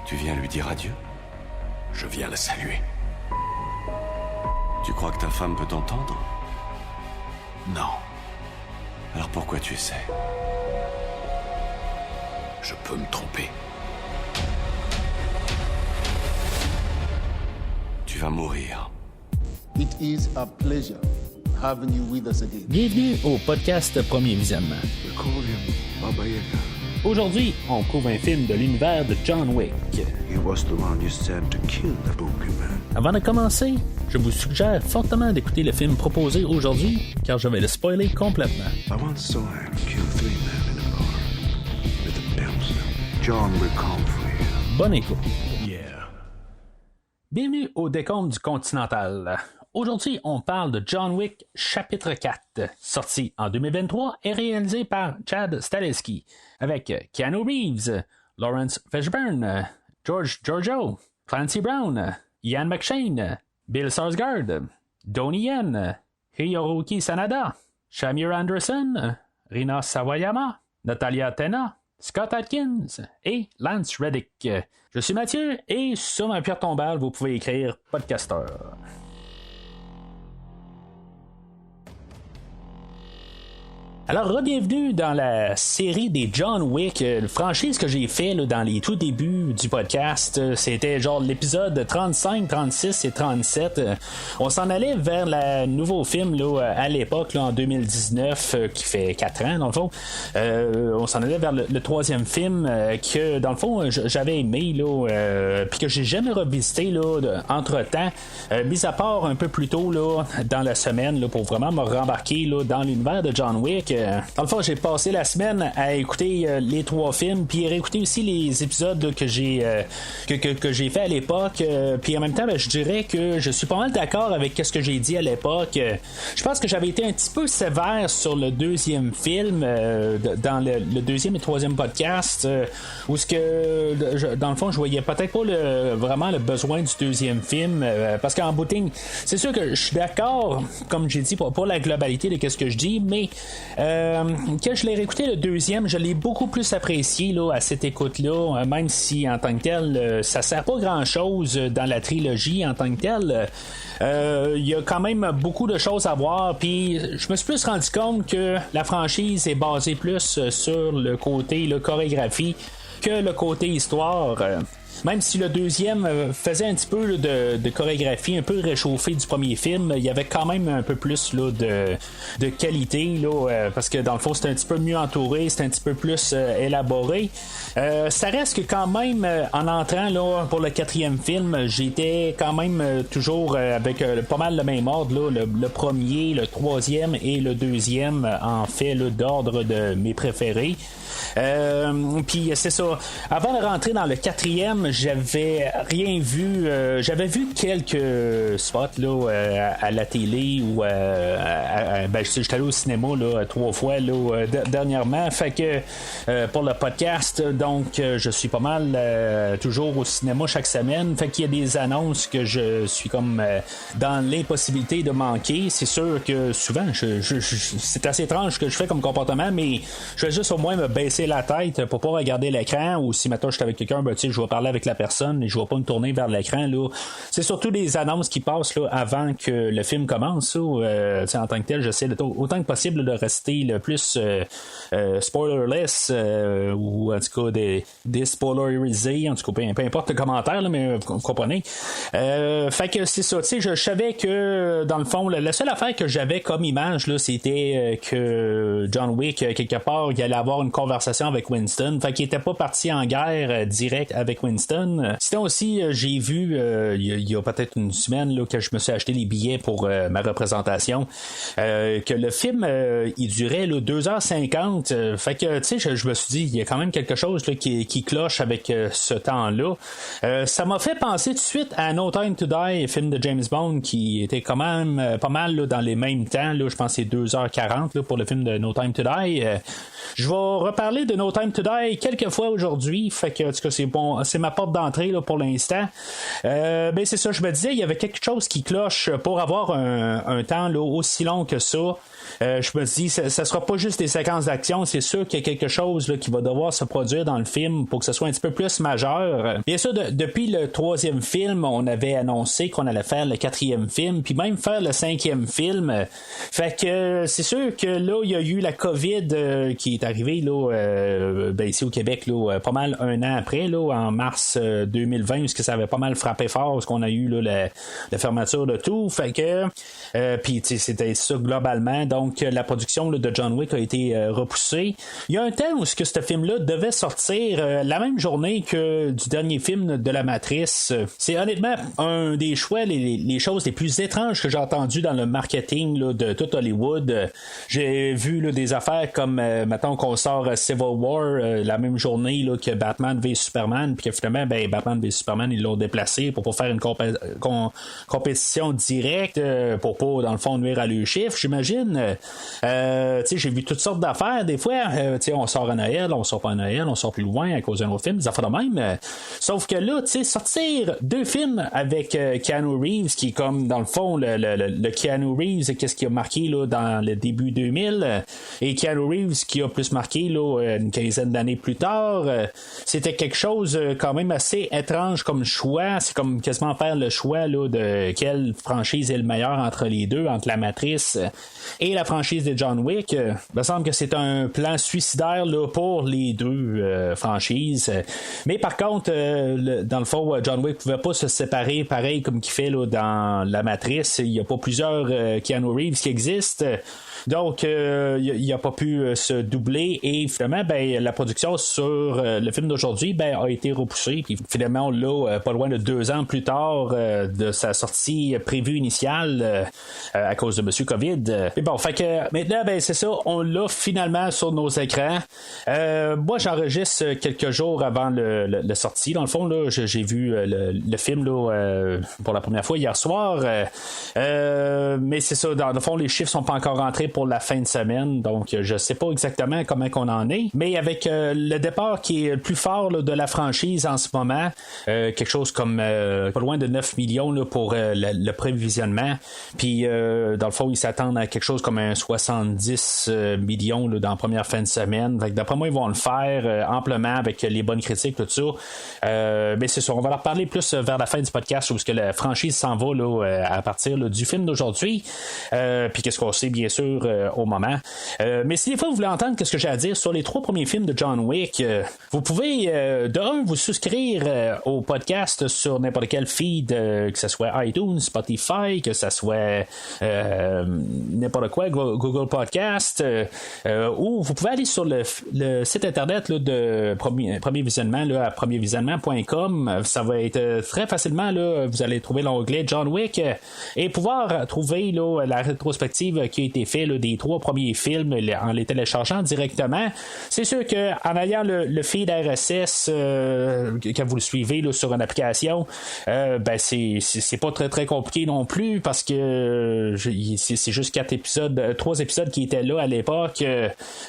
Tu viens lui dire adieu? Je viens la saluer. Tu crois que ta femme peut t'entendre? Non. Alors pourquoi tu essaies? Je peux me tromper. Tu vas mourir. It is a pleasure having you with us again. Bienvenue au podcast Premier Visionnement. We call him Baba Yaga. Aujourd'hui, on couvre un film de l'univers de John Wick. He was the one you sent to kill the boogeyman. Avant de commencer, je vous suggère fortement d'écouter le film proposé aujourd'hui, car je vais le spoiler complètement. I once saw him kill 3 men in a bar with a pencil. John will come for you. Bonne écoute. Yeah. Bienvenue au décompte du Continental. Aujourd'hui, on parle de John Wick chapitre 4, sorti en 2023 et réalisé par Chad Stahelski, avec Keanu Reeves, Lawrence Fishburne, George Giorgio, Clancy Brown, Ian McShane, Bill Skarsgård, Donnie Yen, Hiroyuki Sanada, Shamir Anderson, Rina Sawayama, Natalia Tena, Scott Adkins et Lance Reddick. Je suis Mathieu et sur ma pierre tombale, vous pouvez écrire podcasteur. Alors, bienvenue dans la série des John Wick, franchise que j'ai fait là, dans les tout débuts du podcast. C'était genre l'épisode 35, 36 et 37. On s'en allait vers le nouveau film là, à l'époque, là, en 2019, qui fait 4 ans dans le fond. On s'en allait vers le troisième film que, dans le fond, j'avais aimé, puis que j'ai jamais revisité là, entre-temps, mis à part un peu plus tôt là, dans la semaine là, pour vraiment me rembarquer là, dans l'univers de John Wick. Dans le fond, j'ai passé la semaine à écouter les 3 films, puis réécouter aussi les épisodes que j'ai que j'ai fait à l'époque. Puis en même temps, je dirais que je suis pas mal d'accord avec ce que j'ai dit à l'époque. Je pense que j'avais été un petit peu sévère sur le deuxième film, dans le deuxième et troisième podcast, où ce que dans le fond, je voyais peut-être pas vraiment le besoin du deuxième film, parce qu'en bout de ligne, c'est sûr que je suis d'accord, comme j'ai dit, pour la globalité de ce que je dis, mais quand je l'ai réécouté le deuxième, je l'ai beaucoup plus apprécié là, à cette écoute-là, même si en tant que tel, ça sert pas grand-chose dans la trilogie en tant que tel. Il y a quand même beaucoup de choses à voir, puis je me suis plus rendu compte que la franchise est basée plus sur le côté chorégraphie que le côté histoire. Même si le deuxième faisait un petit peu de chorégraphie un peu réchauffée du premier film, il y avait quand même un peu plus là, de qualité là, parce que dans le fond c'était un petit peu mieux entouré, c'était un petit peu plus élaboré. Ça reste que quand même en entrant là, pour le quatrième film, j'étais quand même toujours avec pas mal le même ordre là, le premier, le troisième et le deuxième en fait là, d'ordre de mes préférés. Puis c'est ça. Avant de rentrer dans le quatrième, j'avais rien vu. J'avais vu quelques spots là, à la télé ou j'étais allé au cinéma là, 3 fois là, dernièrement. Fait que pour le podcast, donc je suis pas mal toujours au cinéma chaque semaine. Fait qu'il y a des annonces que je suis comme dans l'impossibilité de manquer. C'est sûr que souvent, c'est assez étrange ce que je fais comme comportement, mais je vais juste au moins me baisser la tête pour pas regarder l'écran, ou si maintenant je suis avec quelqu'un, je vais parler avec la personne et je vais pas me tourner vers l'écran là. C'est surtout des annonces qui passent là, avant que le film commence là, en tant que tel, j'essaie autant que possible de rester le plus spoilerless, ou en tout cas des spoilerisés, en tout cas peu importe le commentaire là, mais vous comprenez. Fait que c'est ça, je savais que dans le fond la seule affaire que j'avais comme image là, c'était que John Wick quelque part il allait avoir une conversation avec Winston, fait qu'il était pas parti en guerre direct avec Winston. Sinon aussi, j'ai vu il y a peut-être une semaine là, que je me suis acheté les billets pour ma représentation, que le film il durait là, 2h50, fait que tu sais, je me suis dit il y a quand même quelque chose là, qui cloche avec ce temps-là. Ça m'a fait penser tout de suite à No Time to Die, film de James Bond, qui était quand même pas mal là, dans les mêmes temps là, je pense que c'est 2h40 là, pour le film de No Time to Die. Je vais reparler de No Time to Die quelques fois aujourd'hui, fait que en tout cas, c'est bon, c'est ma porte d'entrée là, pour l'instant. Ben c'est ça, je me disais, il y avait quelque chose qui cloche pour avoir un temps là, aussi long que ça. Je me dis, ça sera pas juste des séquences d'action, c'est sûr qu'il y a quelque chose là, qui va devoir se produire dans le film pour que ce soit un petit peu plus majeur. Bien sûr, depuis le 3e film, on avait annoncé qu'on allait faire le 4e film, puis même faire le 5e film. Fait que c'est sûr que là, il y a eu la COVID qui est arrivée là, ben, ici au Québec, là, pas mal un an après, là, en mars 2020, parce que ça avait pas mal frappé fort, parce qu'on a eu là, la fermeture de tout. Fait que puis c'était ça globalement. Donc la production là, de John Wick a été repoussée. Il y a un temps où ce film-là devait sortir la même journée que du dernier film de la Matrice. C'est honnêtement un des choix, les choses les plus étranges que j'ai entendues dans le marketing là, de tout Hollywood. J'ai vu là, des affaires comme mettons qu'on sort Civil War la même journée là, que Batman v Superman, puis que finalement ben, Batman v Superman ils l'ont déplacé pour faire une compétition directe pour pas dans le fond nuire à leur chiffre, j'imagine. J'ai vu toutes sortes d'affaires des fois. On sort à Noël, on sort pas à Noël, on sort plus loin à cause d'un autre film, des affaires de même. Sauf que là, sortir 2 films avec Keanu Reeves, qui est comme dans le fond le Keanu Reeves, qu'est-ce qui a marqué là, dans le début 2000, et Keanu Reeves qui a plus marqué là, une quinzaine d'années plus tard, c'était quelque chose quand même assez étrange comme choix. C'est comme quasiment faire le choix là, de quelle franchise est le meilleur entre les deux, entre la Matrice et la franchise de John Wick. Il me semble que c'est un plan suicidaire là, pour les deux franchises. Mais par contre, dans le fond, John Wick pouvait pas se séparer pareil comme qu'il fait là, dans la Matrice. Il n'y a pas plusieurs Keanu Reeves qui existent. Donc, il n'a pas pu se doubler et finalement, ben, la production sur le film d'aujourd'hui ben, a été repoussée. Puis finalement, on l'a pas loin de 2 ans plus tard de sa sortie prévue initiale à cause de Monsieur COVID. Mais bon, fait que maintenant, ben, c'est ça, on l'a finalement sur nos écrans. Moi, j'enregistre quelques jours avant le sortie. Dans le fond, là, j'ai vu le film là, pour la première fois hier soir. Mais c'est ça, dans le fond, les chiffres sont pas encore rentrés pour la fin de semaine, donc je sais pas exactement comment qu'on en est, mais avec le départ qui est le plus fort là, de la franchise en ce moment, quelque chose comme pas loin de 9 millions là, pour le prévisionnement, puis dans le fond ils s'attendent à quelque chose comme un 70 millions là, dans la première fin de semaine. Fait que d'après moi ils vont le faire amplement avec les bonnes critiques tout ça. Mais c'est sûr, on va leur parler plus vers la fin du podcast où ce que la franchise s'en va là, à partir là, du film d'aujourd'hui, puis qu'est-ce qu'on sait bien sûr au moment. Mais si des fois vous voulez entendre ce que j'ai à dire sur les 3 premiers films de John Wick, vous pouvez vous souscrire au podcast sur n'importe quel feed, que ce soit iTunes, Spotify, que ce soit n'importe quoi, Google Podcast, ou vous pouvez aller sur le site internet là, de Premier Visionnement là, à premiervisionnement.com. Ça va être très facilement là, vous allez trouver l'onglet John Wick et pouvoir trouver là, la rétrospective qui a été faite des 3 premiers films en les téléchargeant directement. C'est sûr qu'en ayant le feed RSS quand vous le suivez là, sur une application, ben c'est pas très très compliqué non plus parce que c'est juste 3 épisodes qui étaient là à l'époque,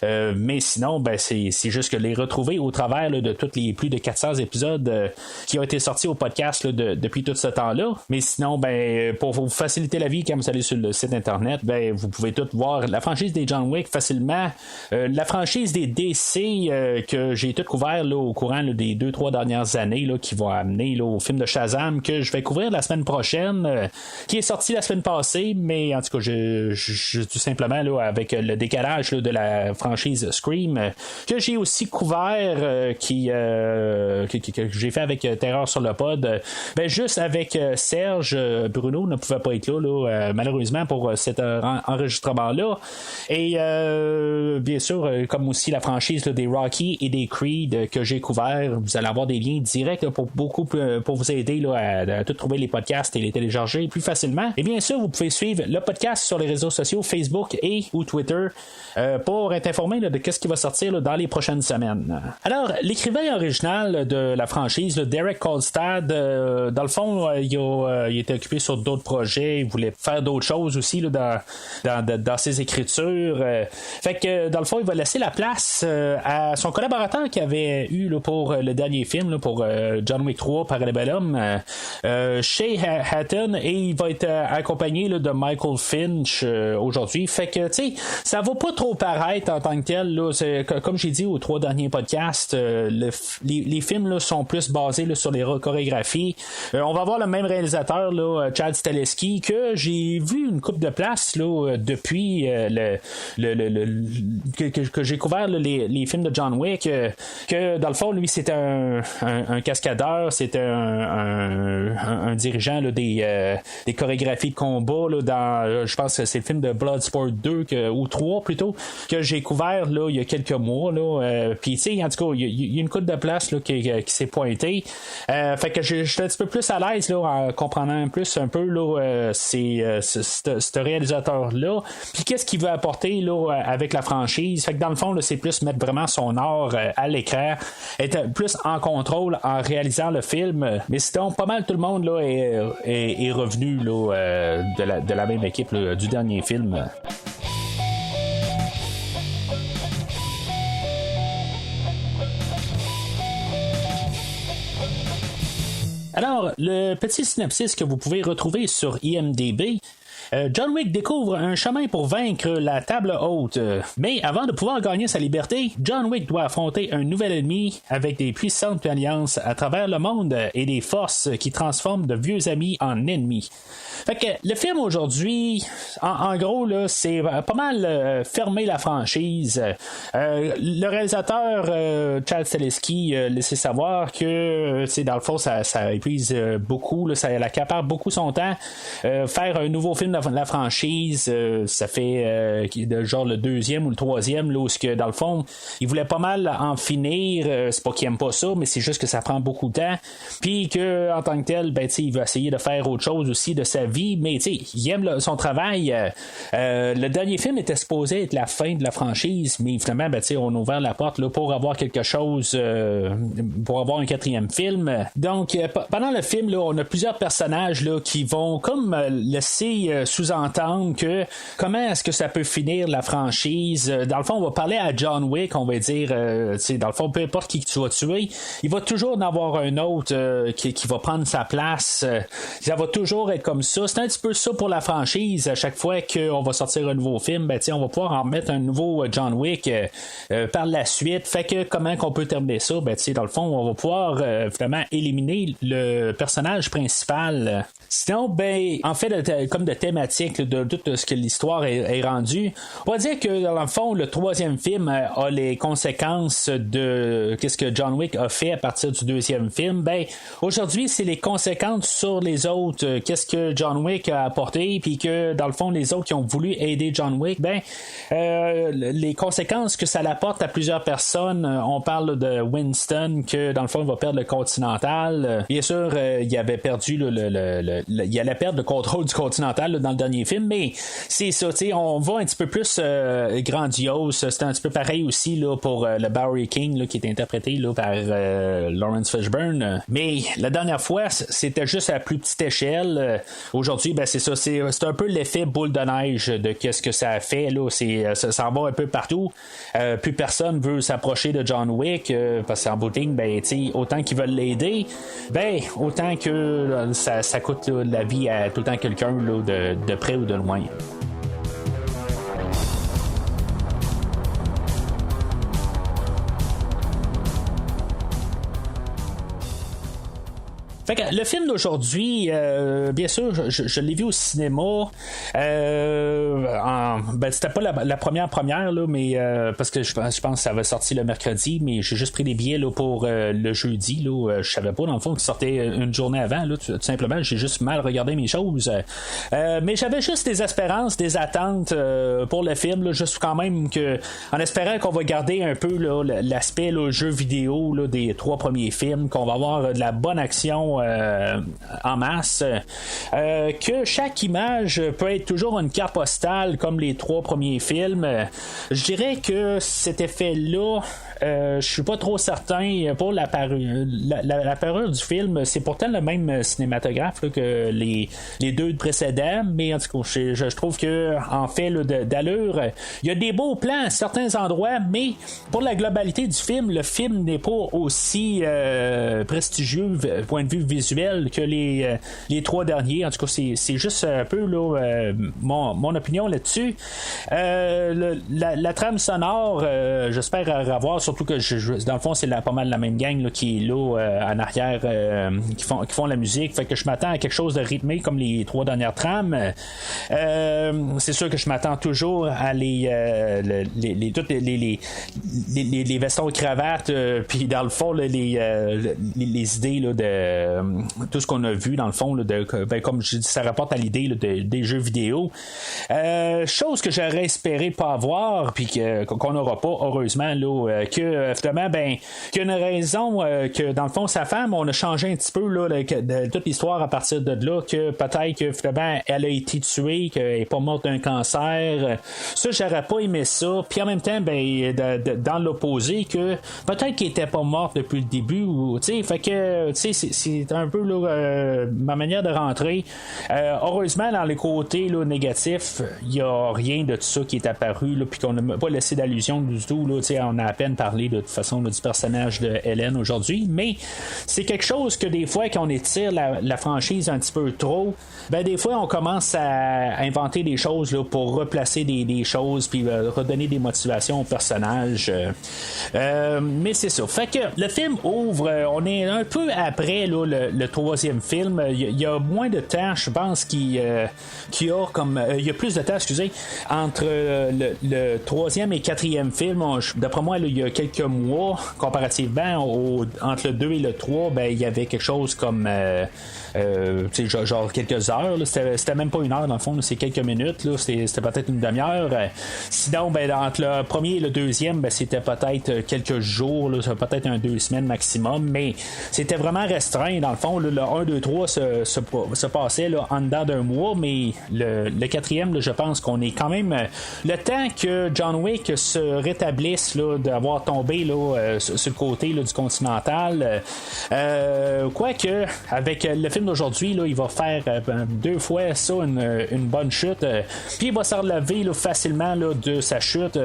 mais sinon ben c'est juste que les retrouver au travers là, de tous les plus de 400 épisodes qui ont été sortis au podcast là, depuis tout ce temps-là. Mais sinon ben pour vous faciliter la vie quand vous allez sur le site internet, ben vous pouvez tout voir la franchise des John Wick facilement, la franchise des DC que j'ai tout couvert là, au courant là, des 2-3 dernières années là, qui vont amener là, au film de Shazam que je vais couvrir la semaine prochaine, qui est sorti la semaine passée, mais en tout cas je tout simplement là, avec le décalage là, de la franchise Scream que j'ai aussi couvert que j'ai fait avec Terreur sur le pod, ben juste avec Serge. Bruno ne pouvait pas être là malheureusement pour cet enregistrement là. Et bien sûr, comme aussi la franchise là, des Rocky et des Creed que j'ai couvert, vous allez avoir des liens directs là, pour vous aider là, à tout trouver les podcasts et les télécharger plus facilement. Et bien sûr, vous pouvez suivre le podcast sur les réseaux sociaux Facebook et ou Twitter pour être informé là, de ce qui va sortir là, dans les prochaines semaines. Alors, l'écrivain original de la franchise, là, Derek Kolstad, dans le fond, il était occupé sur d'autres projets, il voulait faire d'autres choses aussi là, dans ses écritures. Fait que dans le fond, il va laisser la place à son collaborateur qu'il avait eu là, pour le dernier film, là, pour John Wick 3 Parabellum, Shay Hatton, et il va être accompagné là, de Michael Finch aujourd'hui. Fait que, tu sais, ça va pas trop paraître en tant que tel. Là, comme j'ai dit aux 3 derniers podcasts, les films là, sont plus basés là, sur les chorégraphies. On va avoir le même réalisateur, là, Chad Stahelski, que j'ai vu une couple de places là, depuis que j'ai couvert là, les films de John Wick, que dans le fond, lui, c'était un cascadeur, c'était un dirigeant là, des chorégraphies de combat là, dans, je pense que c'est le film de Bloodsport 2 ou 3 plutôt, que j'ai couvert là, il y a quelques mois. Puis, tu sais, en tout cas, il y a une couple de places là, qui s'est pointée. Fait que j'étais un petit peu plus à l'aise là, en comprenant plus un peu là, ce réalisateur-là. Puis, qu'est-ce qu'il veut apporter là, avec la franchise. Fait que dans le fond, là, c'est plus mettre vraiment son art à l'écran, être plus en contrôle en réalisant le film. Mais sinon, pas mal tout le monde là, est revenu là, de la même équipe là, du dernier film. Alors, le petit synopsis que vous pouvez retrouver sur IMDb. John Wick découvre un chemin pour vaincre la table haute. Mais avant de pouvoir gagner sa liberté, John Wick doit affronter un nouvel ennemi avec des puissantes alliances à travers le monde et des forces qui transforment de vieux amis en ennemis. Fait que le film aujourd'hui, en gros, là, c'est pas mal fermer la franchise. Le réalisateur Chad Stahelski laissé savoir que dans le fond, ça épuise beaucoup, là, ça accapare beaucoup son temps. Faire un nouveau film de la franchise, ça fait genre le 2e ou le 3e, là, où dans le fond, il voulait pas mal en finir. C'est pas qu'il aime pas ça, mais c'est juste que ça prend beaucoup de temps. Puis que en tant que tel, ben, il veut essayer de faire autre chose aussi de sa vie, mais il aime son travail. Le dernier film était supposé être la fin de la franchise, mais finalement, ben, on a ouvert la porte là, pour avoir quelque chose, pour avoir un 4e film. Donc, pendant le film, là, on a plusieurs personnages là, qui vont comme laisser sous-entendre que comment est-ce que ça peut finir la franchise. Dans le fond, on va parler à John Wick, on va dire, dans le fond, peu importe qui tu vas tuer, il va toujours en avoir un autre qui va prendre sa place. Ça va toujours être comme ça. C'est un petit peu ça pour la franchise. À chaque fois qu'on va sortir un nouveau film, ben, on va pouvoir en mettre un nouveau John Wick par la suite. Fait que comment qu'on peut terminer ça? Ben, dans le fond, on va pouvoir vraiment éliminer le personnage principal. Sinon, ben, en fait, comme de thématique de tout ce que l'histoire est rendue, on va dire que dans le fond, le 3e film a les conséquences de qu'est-ce que John Wick a fait à partir du 2e film. Ben, aujourd'hui, c'est les conséquences sur les autres. Qu'est-ce que John Wick a apporté, puis que dans le fond, les autres qui ont voulu aider John Wick, ben, les conséquences que ça l'apporte à plusieurs personnes. On parle de Winston, que dans le fond, il va perdre le Continental. Bien sûr, il avait perdu il allait perdre le contrôle du Continental là, dans le dernier film, mais c'est ça, on va un petit peu plus grandiose. C'est un petit peu pareil aussi là, pour le Bowery King là, qui est interprété là, par Lawrence Fishburne. Mais la dernière fois, c'était juste à plus petite échelle. Aujourd'hui, ben, c'est ça, c'est un peu l'effet boule de neige de qu'est-ce que ça a fait. Là. Ça en va un peu partout. Plus personne veut s'approcher de John Wick parce qu'en bout de ligne, ben, autant qu'ils veulent l'aider, ben, autant que ça coûte là, la vie à tout le temps quelqu'un là, de près ou de loin. Fait que le film d'aujourd'hui, bien sûr, je l'ai vu au cinéma. Ben, c'était pas la première là, mais parce que je pense que ça va sortir le mercredi, mais j'ai juste pris des billets là, pour le jeudi. Là, je savais pas dans le fond qu'il sortait une journée avant. Là, tout simplement, j'ai juste mal regardé mes choses. Mais j'avais juste des espérances, des attentes pour le film. Là, juste quand même que, en espérant qu'on va garder un peu là, l'aspect là, jeu vidéo là, des 3 premiers films, qu'on va avoir de la bonne action en masse, que chaque image peut être toujours une carte postale comme les 3 premiers films. Je dirais que cet effet-là je suis pas trop certain pour la parure du film. C'est pourtant le même cinématographe là, que les deux précédents, mais en tout cas, je trouve que en fait là, d'allure, il y a des beaux plans à certains endroits, mais pour la globalité du film, le film n'est pas aussi prestigieux point de vue visuel que les trois derniers. En tout cas, c'est juste un peu là, mon opinion là-dessus. La trame sonore, j'espère revoir, surtout que dans le fond, c'est pas mal la même gang là, qui est là en arrière qui font la musique. Fait que je m'attends à quelque chose de rythmé comme les trois dernières trames. C'est sûr que je m'attends toujours à toutes les vestons et cravates, puis dans le fond les idées là, de tout ce qu'on a vu dans le fond là, comme je dis, ça rapporte à l'idée là, des jeux vidéo. Chose que j'aurais espéré pas avoir, puis qu'on n'aura pas heureusement là, que finalement qu'il y a une raison que dans le fond sa femme, on a changé un petit peu là, de toute l'histoire à partir de là, que peut-être que finalement elle a été tuée, qu'elle n'est pas morte d'un cancer. Ça, j'aurais pas aimé ça. Puis en même temps, dans l'opposé, que peut-être qu'elle était pas morte depuis le début, ou tu sais, fait que tu sais, c'est un peu là, ma manière de rentrer. Heureusement, dans les côtés là, négatifs, il y a rien de tout ça qui est apparu, là, puis qu'on n'a pas laissé d'allusion du tout. Là, on a à peine parlé de toute façon là, du personnage de Hélène aujourd'hui, mais c'est quelque chose que des fois, quand on étire la franchise un petit peu trop, des fois on commence à inventer des choses là, pour replacer des choses, puis redonner des motivations aux personnages. Mais c'est ça. Fait que le film ouvre, on est un peu après là, le troisième film. Il y a moins de temps, je pense qu'il y a plus de temps, excusez, entre le troisième et quatrième film. D'après moi, là, il y a quelques mois, comparativement entre le 2 et le 3, il y avait quelque chose comme genre quelques heures. Là, c'était même pas une heure dans le fond, là, c'est quelques minutes. Là, c'était peut-être une demi-heure. Sinon, entre le premier et le deuxième, c'était peut-être quelques jours, là, peut-être 2 semaines maximum, mais c'était vraiment restreint. Dans le fond, là, le 1, 2, 3 se passait là, en dedans d'un mois, mais le quatrième, là, je pense qu'on est quand même le temps que John Wick se rétablisse là, d'avoir tombé là, sur le côté là, du Continental. Quoique, avec le film d'aujourd'hui, là, il va faire 2 fois ça, une bonne chute, puis il va se relever là, facilement là, de sa chute.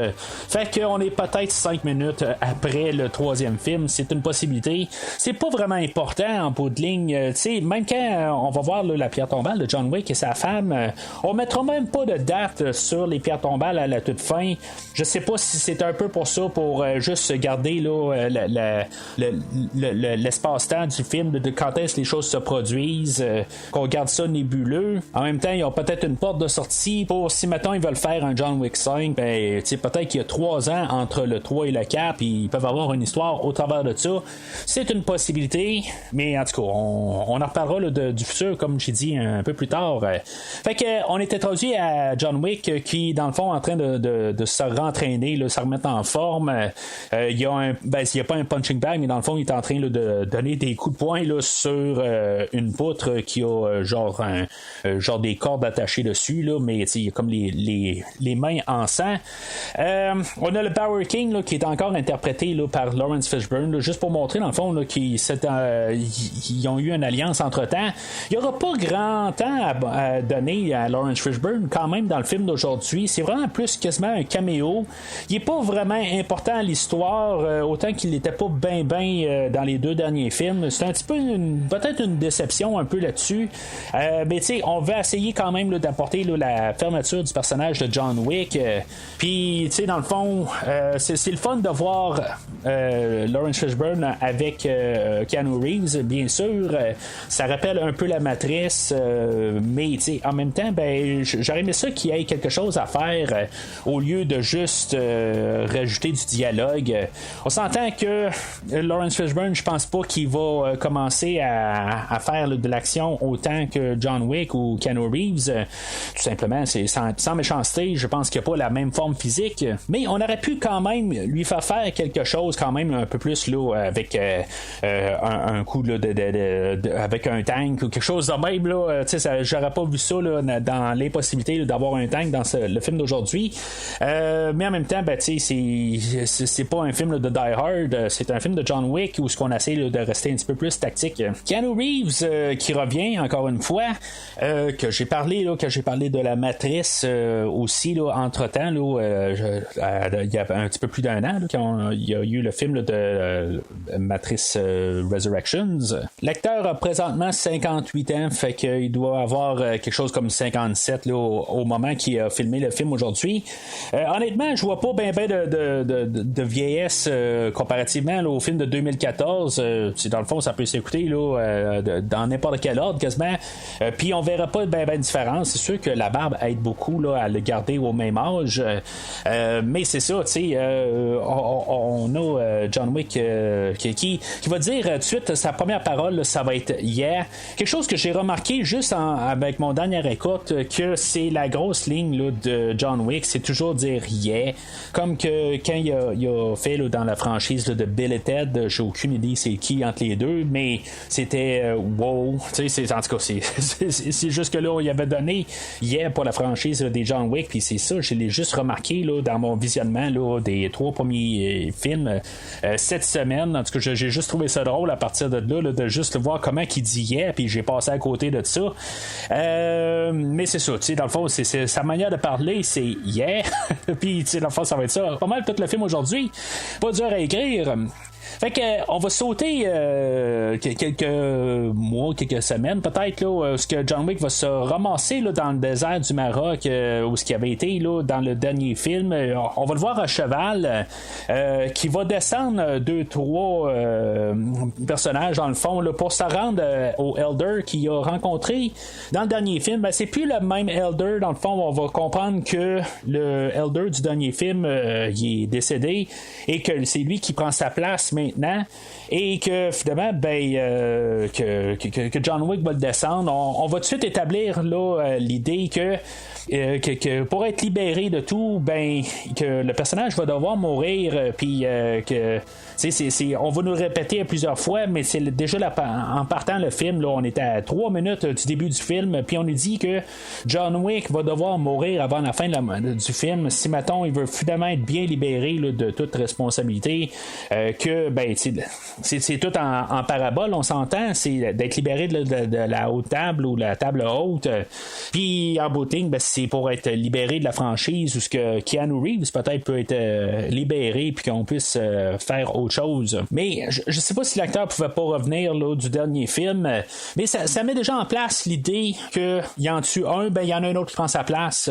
Fait qu'on est peut-être 5 minutes après le troisième film. C'est une possibilité. C'est pas vraiment important en bout de ligne. Même quand on va voir là, la pierre tombale de John Wick et sa femme, on mettra même pas de date sur les pierres tombales à la toute fin. Je sais pas si c'est un peu pour ça, pour juste garder là, l'espace-temps du film, de quand est-ce que les choses se produisent, qu'on garde ça nébuleux. En même temps, ils ont peut-être une porte de sortie pour, si maintenant ils veulent faire un John Wick 5, peut-être qu'il y a 3 ans entre le 3 et le 4, puis ils peuvent avoir une histoire au travers de ça. C'est une possibilité, mais en tout cas, on en reparlera là, du futur, comme j'ai dit un peu plus tard. Fait que on est introduit à John Wick qui, dans le fond, est en train de se rentraîner, là, se remettre en forme. Il y a pas un punching bag, mais dans le fond, il est en train là, de donner des coups de poing là, sur une poutre qui a genre des cordes attachées dessus, là, mais il y a comme les mains en sang. On a le Bower King là, qui est encore interprété là, par Lawrence Fishburne, là, juste pour montrer dans le fond là, qu'ils ont eu une alliance entre temps. Il n'y aura pas grand temps à donner à Lawrence Fishburne quand même dans le film d'aujourd'hui. C'est vraiment plus quasiment un caméo. Il n'est pas vraiment important à l'histoire, autant qu'il n'était pas bien dans les 2 derniers films. C'est un petit peu peut-être une déception un peu là-dessus. Mais tu sais, on va essayer quand même là, d'apporter là, la fermeture du personnage de John Wick. Puis tu sais, dans le fond, c'est le fun de voir Lawrence Fishburne avec Keanu Reeves, bien sûr. Ça rappelle un peu la Matrice, mais en même temps, j'aurais aimé ça qu'il y ait quelque chose à faire au lieu de juste rajouter du dialogue. On s'entend que Lawrence Fishburne, je pense pas qu'il va commencer à faire là, de l'action autant que John Wick ou Keanu Reeves. Tout simplement, c'est sans méchanceté, je pense qu'il n'y a pas la même forme physique, mais on aurait pu quand même lui faire quelque chose quand même un peu plus là, avec un coup là, avec un tank ou quelque chose de même là, j'aurais pas vu ça là, dans l'impossibilité là, d'avoir un tank dans le film d'aujourd'hui, mais en même temps c'est c'est pas un film là, de Die Hard, c'est un film de John Wick où ce qu'on essaie là, de rester un petit peu plus tactique. Keanu Reeves qui revient encore une fois, que j'ai parlé de la Matrice aussi là, entre-temps, il y a un petit peu plus d'un an là, quand il y a eu le film là, de Matrice Resurrections. L'acteur a présentement 58 ans, fait qu'il doit avoir quelque chose comme 57 là, au moment qu'il a filmé le film aujourd'hui. Honnêtement, je vois pas bien de vieillesse comparativement là, au film de 2014. Dans le fond, ça peut s'écouter là, dans n'importe quel ordre quasiment. Puis on verra pas bien de différence. C'est sûr que la barbe aide beaucoup là, à le garder au même âge. Mais c'est ça, tu sais, on a John Wick qui va dire tout de suite sa première parole, là, ça va être yeah. Quelque chose que j'ai remarqué juste avec mon dernier écoute, que c'est la grosse ligne là, de John Wick, c'est toujours dire yeah. Comme que quand il a fait là, dans la franchise là, de Bill et Ted, j'ai aucune idée c'est qui entre les deux, mais c'était wow. Tu sais, en tout cas, c'est juste que là, il avait donné yeah pour la franchise là, des John Wick, puis c'est ça, je l'ai juste remarqué là, dans mon visionnement là, des 3 premiers films cette semaine. En tout cas, j'ai juste trouvé ça drôle à partir de là, de juste voir comment il dit yeah, puis j'ai passé à côté de ça. Mais c'est ça, tu sais, dans le fond, c'est sa manière de parler, c'est yeah. Puis, tu sais, dans le fond, ça va être ça. Pas mal tout le film aujourd'hui. Pas dur à écrire. Fait que on va sauter quelques mois, quelques semaines peut-être là, où ce que John Wick va se ramasser là, dans le désert du Maroc, où ce qui avait été là, dans le dernier film. On va le voir à cheval, qui va descendre 2-3 personnages dans le fond là, pour se rendre au Elder qu'il a rencontré dans le dernier film. Ben, c'est plus le même Elder dans le fond. On va comprendre que le Elder du dernier film il est décédé et que c'est lui qui prend sa place maintenant, et que finalement que John Wick va le descendre. On va tout de suite établir là, l'idée que pour être libéré de tout, ben que le personnage va devoir mourir, puis que on va nous le répéter plusieurs fois, mais c'est déjà en partant le film là, on est à 3 minutes du début du film, puis on nous dit que John Wick va devoir mourir avant la fin du film si mettons il veut finalement être bien libéré là, de toute responsabilité, que ben c'est tout en parabole, on s'entend, c'est d'être libéré de la haute table ou la table haute, puis en bout de ligne, ben, c'est pour être libéré de la franchise, ou ce que Keanu Reeves peut-être peut être libéré puis qu'on puisse faire autre chose. Mais je sais pas si l'acteur pouvait pas revenir là, du dernier film, mais ça met déjà en place l'idée que il en tue un, ben il y en a un autre qui prend sa place,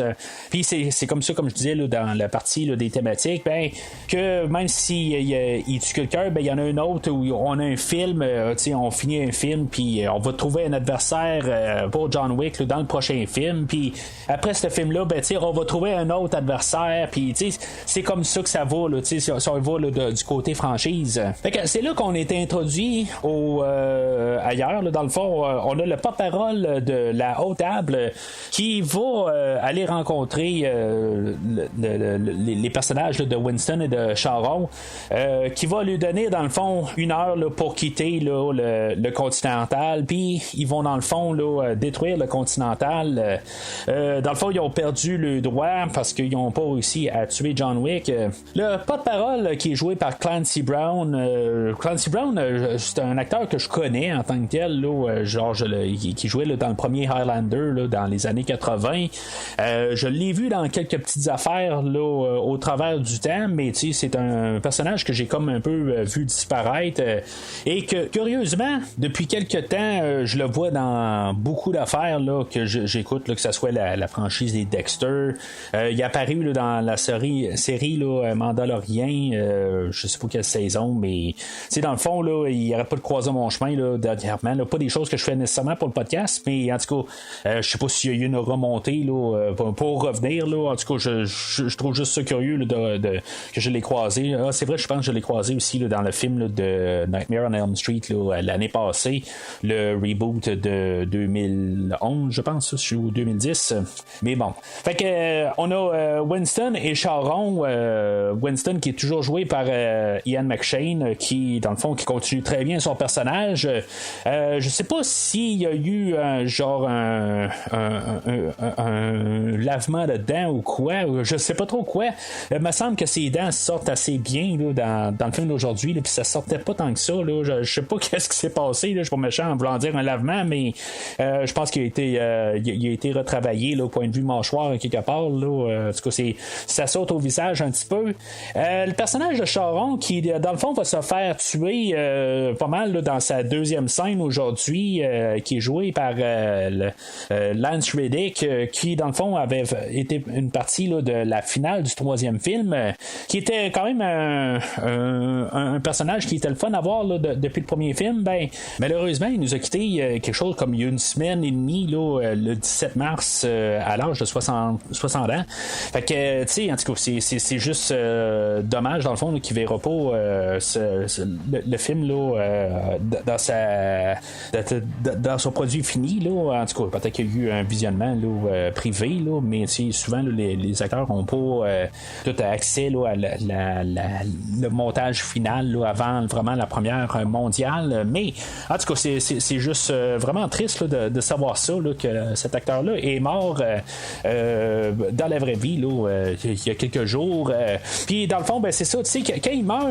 puis c'est comme ça, comme je disais là, dans la partie là, des thématiques, ben que même si il tue quelqu'un, ben il y en a un autre où on a un film, on finit un film puis on va trouver un adversaire pour John Wick là, dans le prochain film, puis après ce film-là, ben, on va trouver un autre adversaire, puis c'est comme ça que ça va, là, si on va là, du côté franchise. Fait que c'est là qu'on est introduit ailleurs, là, dans le fond, on a le porte-parole de la haute table qui va aller rencontrer les personnages là, de Winston et de Charon, qui va lui donner dans le fond 1 heure là, pour quitter là, le Continental, puis ils vont dans le fond là, détruire le Continental. Dans le fond, ils ont perdu le droit parce qu'ils n'ont pas réussi à tuer John Wick. Le porte-parole qui est joué par Clancy Brown. Clancy Brown, c'est un acteur que je connais en tant que tel, là, genre qui jouait là, dans le premier Highlander là, dans les années 80. Je l'ai vu dans quelques petites affaires là, au travers du temps, mais c'est un personnage que j'ai comme un peu vu disparaître, et que curieusement, depuis quelques temps, je le vois dans beaucoup d'affaires là, que j'écoute, là, que ce soit la franchise des Dexter. Il est apparu là, dans la série là, Mandalorian, je sais pas quelle saison, mais dans le fond là, il arrête pas de croiser mon chemin là, dernièrement, là, pas des choses que je fais nécessairement pour le podcast, mais en tout cas je sais pas s'il y a eu une remontée là, pour revenir là. En tout cas je trouve juste ça curieux là, que je l'ai croisé. C'est vrai, je pense que je l'ai croisé aussi là, dans le film là, de Nightmare on Elm Street là, l'année passée, le reboot de 2011 je pense ou 2010, mais bon, fait que on a Winston et Charon. Winston qui est toujours joué par Ian McShane, qui dans le fond qui continue très bien son personnage. Je sais pas s'il y a eu un lavement de dents ou quoi, je sais pas trop quoi. Il me semble que ses dents sortent assez bien là, dans le film d'aujourd'hui, puis ça sortait pas tant que ça là. Je sais pas qu'est-ce qui s'est passé là, je suis pas méchant en voulant dire un lavement, mais je pense qu'il a été retravaillé là, au point de vue mâchoire quelque part là. En tout cas ça saute au visage un petit peu. Le personnage de Charon qui dans le fond va se faire tuer pas mal là, dans sa deuxième scène aujourd'hui, qui est joué par Lance Reddick, qui dans le fond avait été une partie là, de la finale du troisième film, qui était quand même un personnage qui était le fun à voir là, depuis le premier film. Ben malheureusement il nous a quitté quelque chose comme il y a une semaine et demie là, le 17 mars à l'âge de 60 ans. Fait que tu sais en tout cas c'est juste dommage dans le fond là, qu'il verra pas le film là, dans son produit fini là. En tout cas peut-être qu'il y a eu un visionnement là, privé là, mais souvent là, les acteurs n'ont pas tout accès là, à le montage final là, avant vraiment la première mondiale, mais en tout cas c'est juste vraiment triste là, de savoir ça là, que cet acteur là est mort dans la vraie vie là, il y a quelques jours, puis dans le fond ben, c'est ça, tu sais, quand il meurt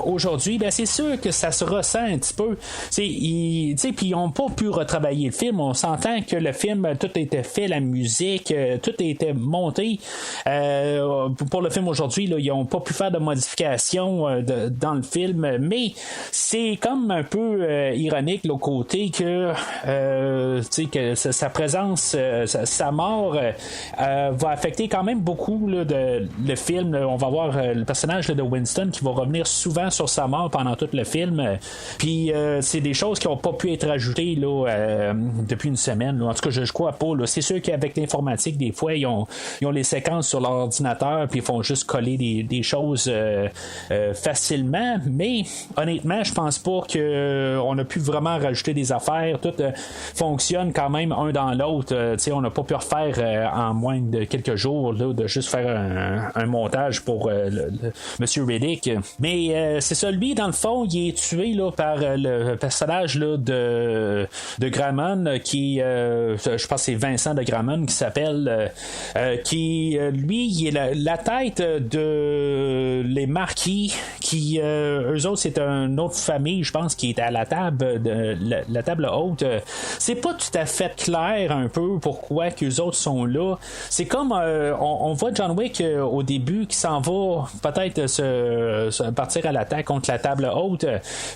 aujourd'hui, ben c'est sûr que ça se ressent un petit peu, puis ils n'ont pas pu retravailler le film. On s'entend que le film, tout était fait, la musique, tout était monté pour le film aujourd'hui là, ils n'ont pas pu faire de modifications dans le film, mais c'est comme un peu ironique le côté que sa présence, sa mort va affecter quand même beaucoup là, le film. On va voir le personnage là, de Winston qui va revenir souvent sur sa mort pendant tout le film, puis c'est des choses qui n'ont pas pu être ajoutées là, depuis une semaine là. En tout cas je crois pas là. C'est sûr qu'avec l'informatique des fois ils ont les séquences sur l'ordinateur puis ils font juste coller des choses facilement, mais honnêtement je pense pas qu'on a pu vraiment rajouter des affaires. Tout fonctionne quand même un dans l'autre. On n'a pas pu refaire en moins de quelques jours là, de juste faire un montage pour Monsieur Reddick, mais c'est ça, lui dans le fond il est tué là, par le personnage là, de Gramon qui je pense que c'est Vincent de Gramon qui s'appelle, qui lui il est la tête de les Marquis, qui eux autres c'est une autre famille je pense qui est à la table de la table haute. C'est pas tout à fait clair un peu pourquoi qu'eux autres sont là. C'est comme on voit John Wick au début qui s'en va peut-être se partir à l'attaque contre la table haute,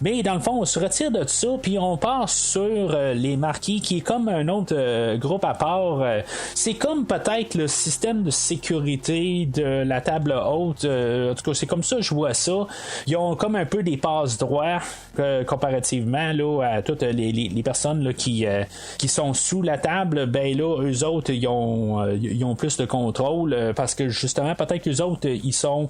mais dans le fond on se retire de ça puis on passe sur les Marquis qui est comme un autre groupe à part. C'est comme peut-être le système de sécurité de la table haute. En tout cas c'est comme ça je vois ça. Ils ont comme un peu des passe-droits comparativement là, à toutes les personnes là, qui sont sous la table. Ben là eux autres ils ont plus de contrôle parce que justement peut-être qu'eux autres ils sont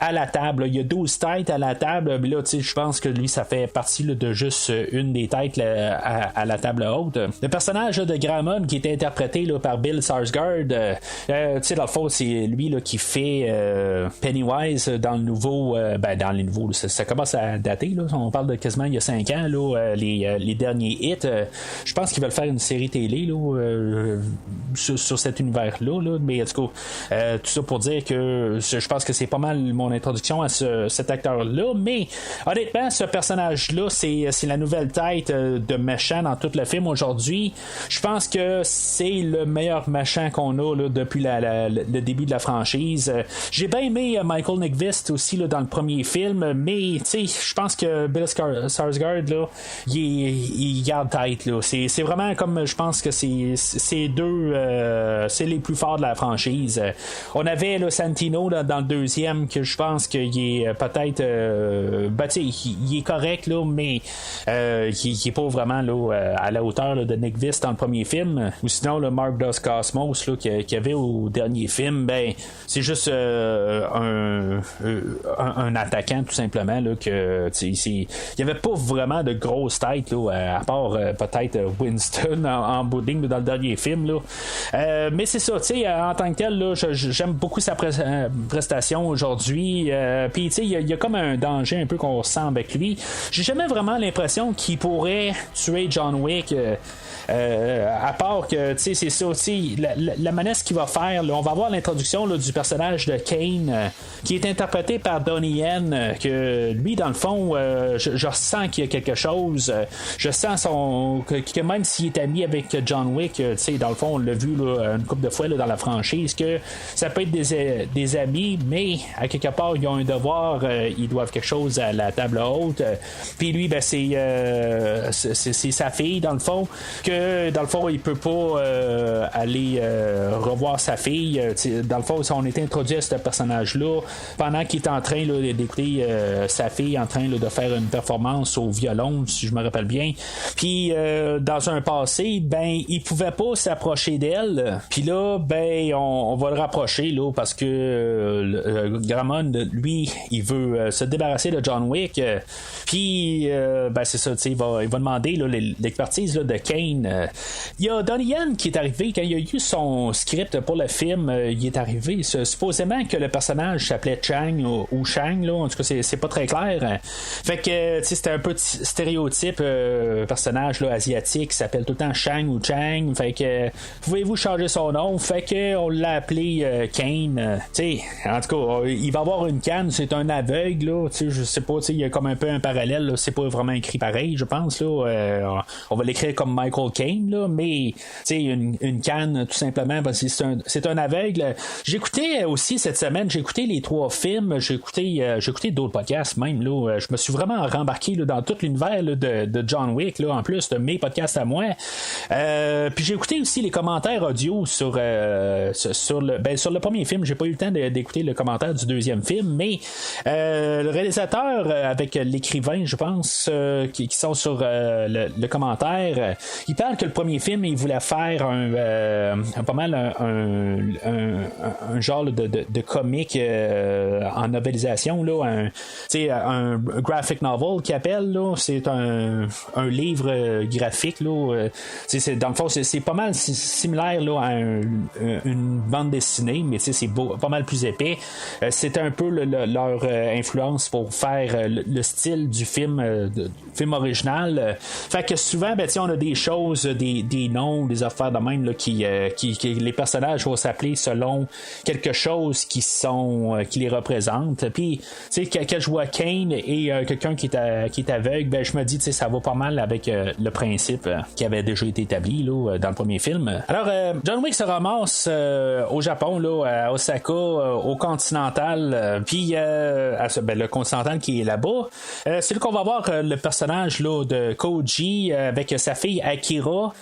à la table. Il y a 12 têtes à la table, mais là je pense que lui ça fait partie là, de juste une des têtes là, à la table haute. Le personnage là, de Gramon qui est interprété là, par Bill Skarsgård, dans le fond c'est lui là, qui fait Pennywise dans le nouveau dans les nouveaux ça commence à dater là. On parle de quasiment il y a 5 ans là, les derniers hits. Je pense qu'ils veulent faire une série télé là, sur cet univers là, mais en tout cas tout ça pour dire que je pense que c'est pas mal mon introduction à cet acteur là, mais honnêtement ce personnage là c'est la nouvelle tête de méchant dans tout le film aujourd'hui. Je pense que c'est le meilleur méchant qu'on a là, depuis le début de la franchise. J'ai bien aimé Michael Nyqvist aussi là, dans le premier film, mais je pense que Bill Skarsgård là, il garde tête là. C'est vraiment comme je pense que c'est deux c'est les plus forts de la franchise. On avait là, Santino là, dans le deuxième que je pense qu'il est peut-être il est correct là, mais il est pas vraiment là, à la hauteur là, de Nyqvist dans le premier film, ou sinon le Mark Dacascos là, qu'il y avait au dernier film, ben c'est juste un attaquant attaquant tout simplement là, que il y avait pas vraiment de grosse tête là, à part peut-être Winston en bout de ligne dans le dernier film là. Mais c'est ça, en tant que tel là, j'aime beaucoup sa prestation aujourd'hui. Puis il y a comme un danger un peu qu'on ressent avec lui. J'ai jamais vraiment l'impression qu'il pourrait tuer John Wick. À part que c'est ça aussi la menace qu'il va faire là, on va avoir l'introduction là, du personnage de Kane qui est interprété par Donnie Yen que lui dans le fond je ressens qu'il y a quelque chose, je sens que même s'il est ami avec John Wick dans le fond on l'a vu là, une couple de fois là, dans la franchise que ça peut être des amis mais à quelque part ils ont un devoir, ils doivent quelque chose à la table haute, puis lui ben, c'est sa fille dans le fond que dans le fond il peut pas aller revoir sa fille. Dans le fond on est introduit à ce personnage là pendant qu'il est en train là, d'écouter sa fille en train là, de faire une performance au violon si je me rappelle bien, puis dans un passé ben il pouvait pas s'approcher d'elle, puis là ben on va le rapprocher là parce que Gramond lui il veut se débarrasser de John Wick, puis ben c'est ça, il va demander là, l'expertise là, de Kane. Il y a Donnie Yen qui est arrivé quand il a eu son script pour le film, il est arrivé supposément que le personnage s'appelait Chang ou Shang là, en tout cas c'est pas très clair, fait que c'était un peu stéréotype personnage là, asiatique qui s'appelle tout le temps Shang ou Chang, fait que pouvez-vous changer son nom, fait que on l'a appelé Kane, en tout cas il va avoir une canne, c'est un aveugle là, je sais pas, il y a comme un peu un parallèle là, c'est pas vraiment écrit pareil je pense là, on va l'écrire comme Michael Caine là, mais une canne tout simplement parce que c'est un aveugle. J'écoutais aussi cette semaine, j'ai écouté les 3 films, j'ai écouté d'autres podcasts même là, je me suis vraiment rembarqué là, dans tout l'univers là, de John Wick là, en plus de mes podcasts à moi, puis j'ai écouté aussi les commentaires audio sur le premier film. J'ai pas eu le temps d'écouter le commentaire du deuxième film, mais le réalisateur avec l'écrivain je pense qui sont sur le commentaire, il parle que le premier film il voulait faire pas mal un genre de comique en novélisation là, un graphic novel qu'il appelle là, c'est un livre graphique là, dans le fond c'est pas mal similaire là, à une bande dessinée mais c'est pas mal plus épais, c'est un peu leur influence pour faire le style du film original, fait que souvent ben, on a des choses, des noms, des affaires de même là, qui les personnages vont s'appeler selon quelque chose qui les représente, puis quand je vois Kane et quelqu'un qui est aveugle, ben, je me dis ça va pas mal avec le principe qui avait déjà été établi là, dans le premier film. Alors John Wick se ramasse au Japon là, à Osaka, au Continental, puis le Continental qui est là-bas, c'est là qu'on va voir le personnage là, de Koji avec sa fille Akira.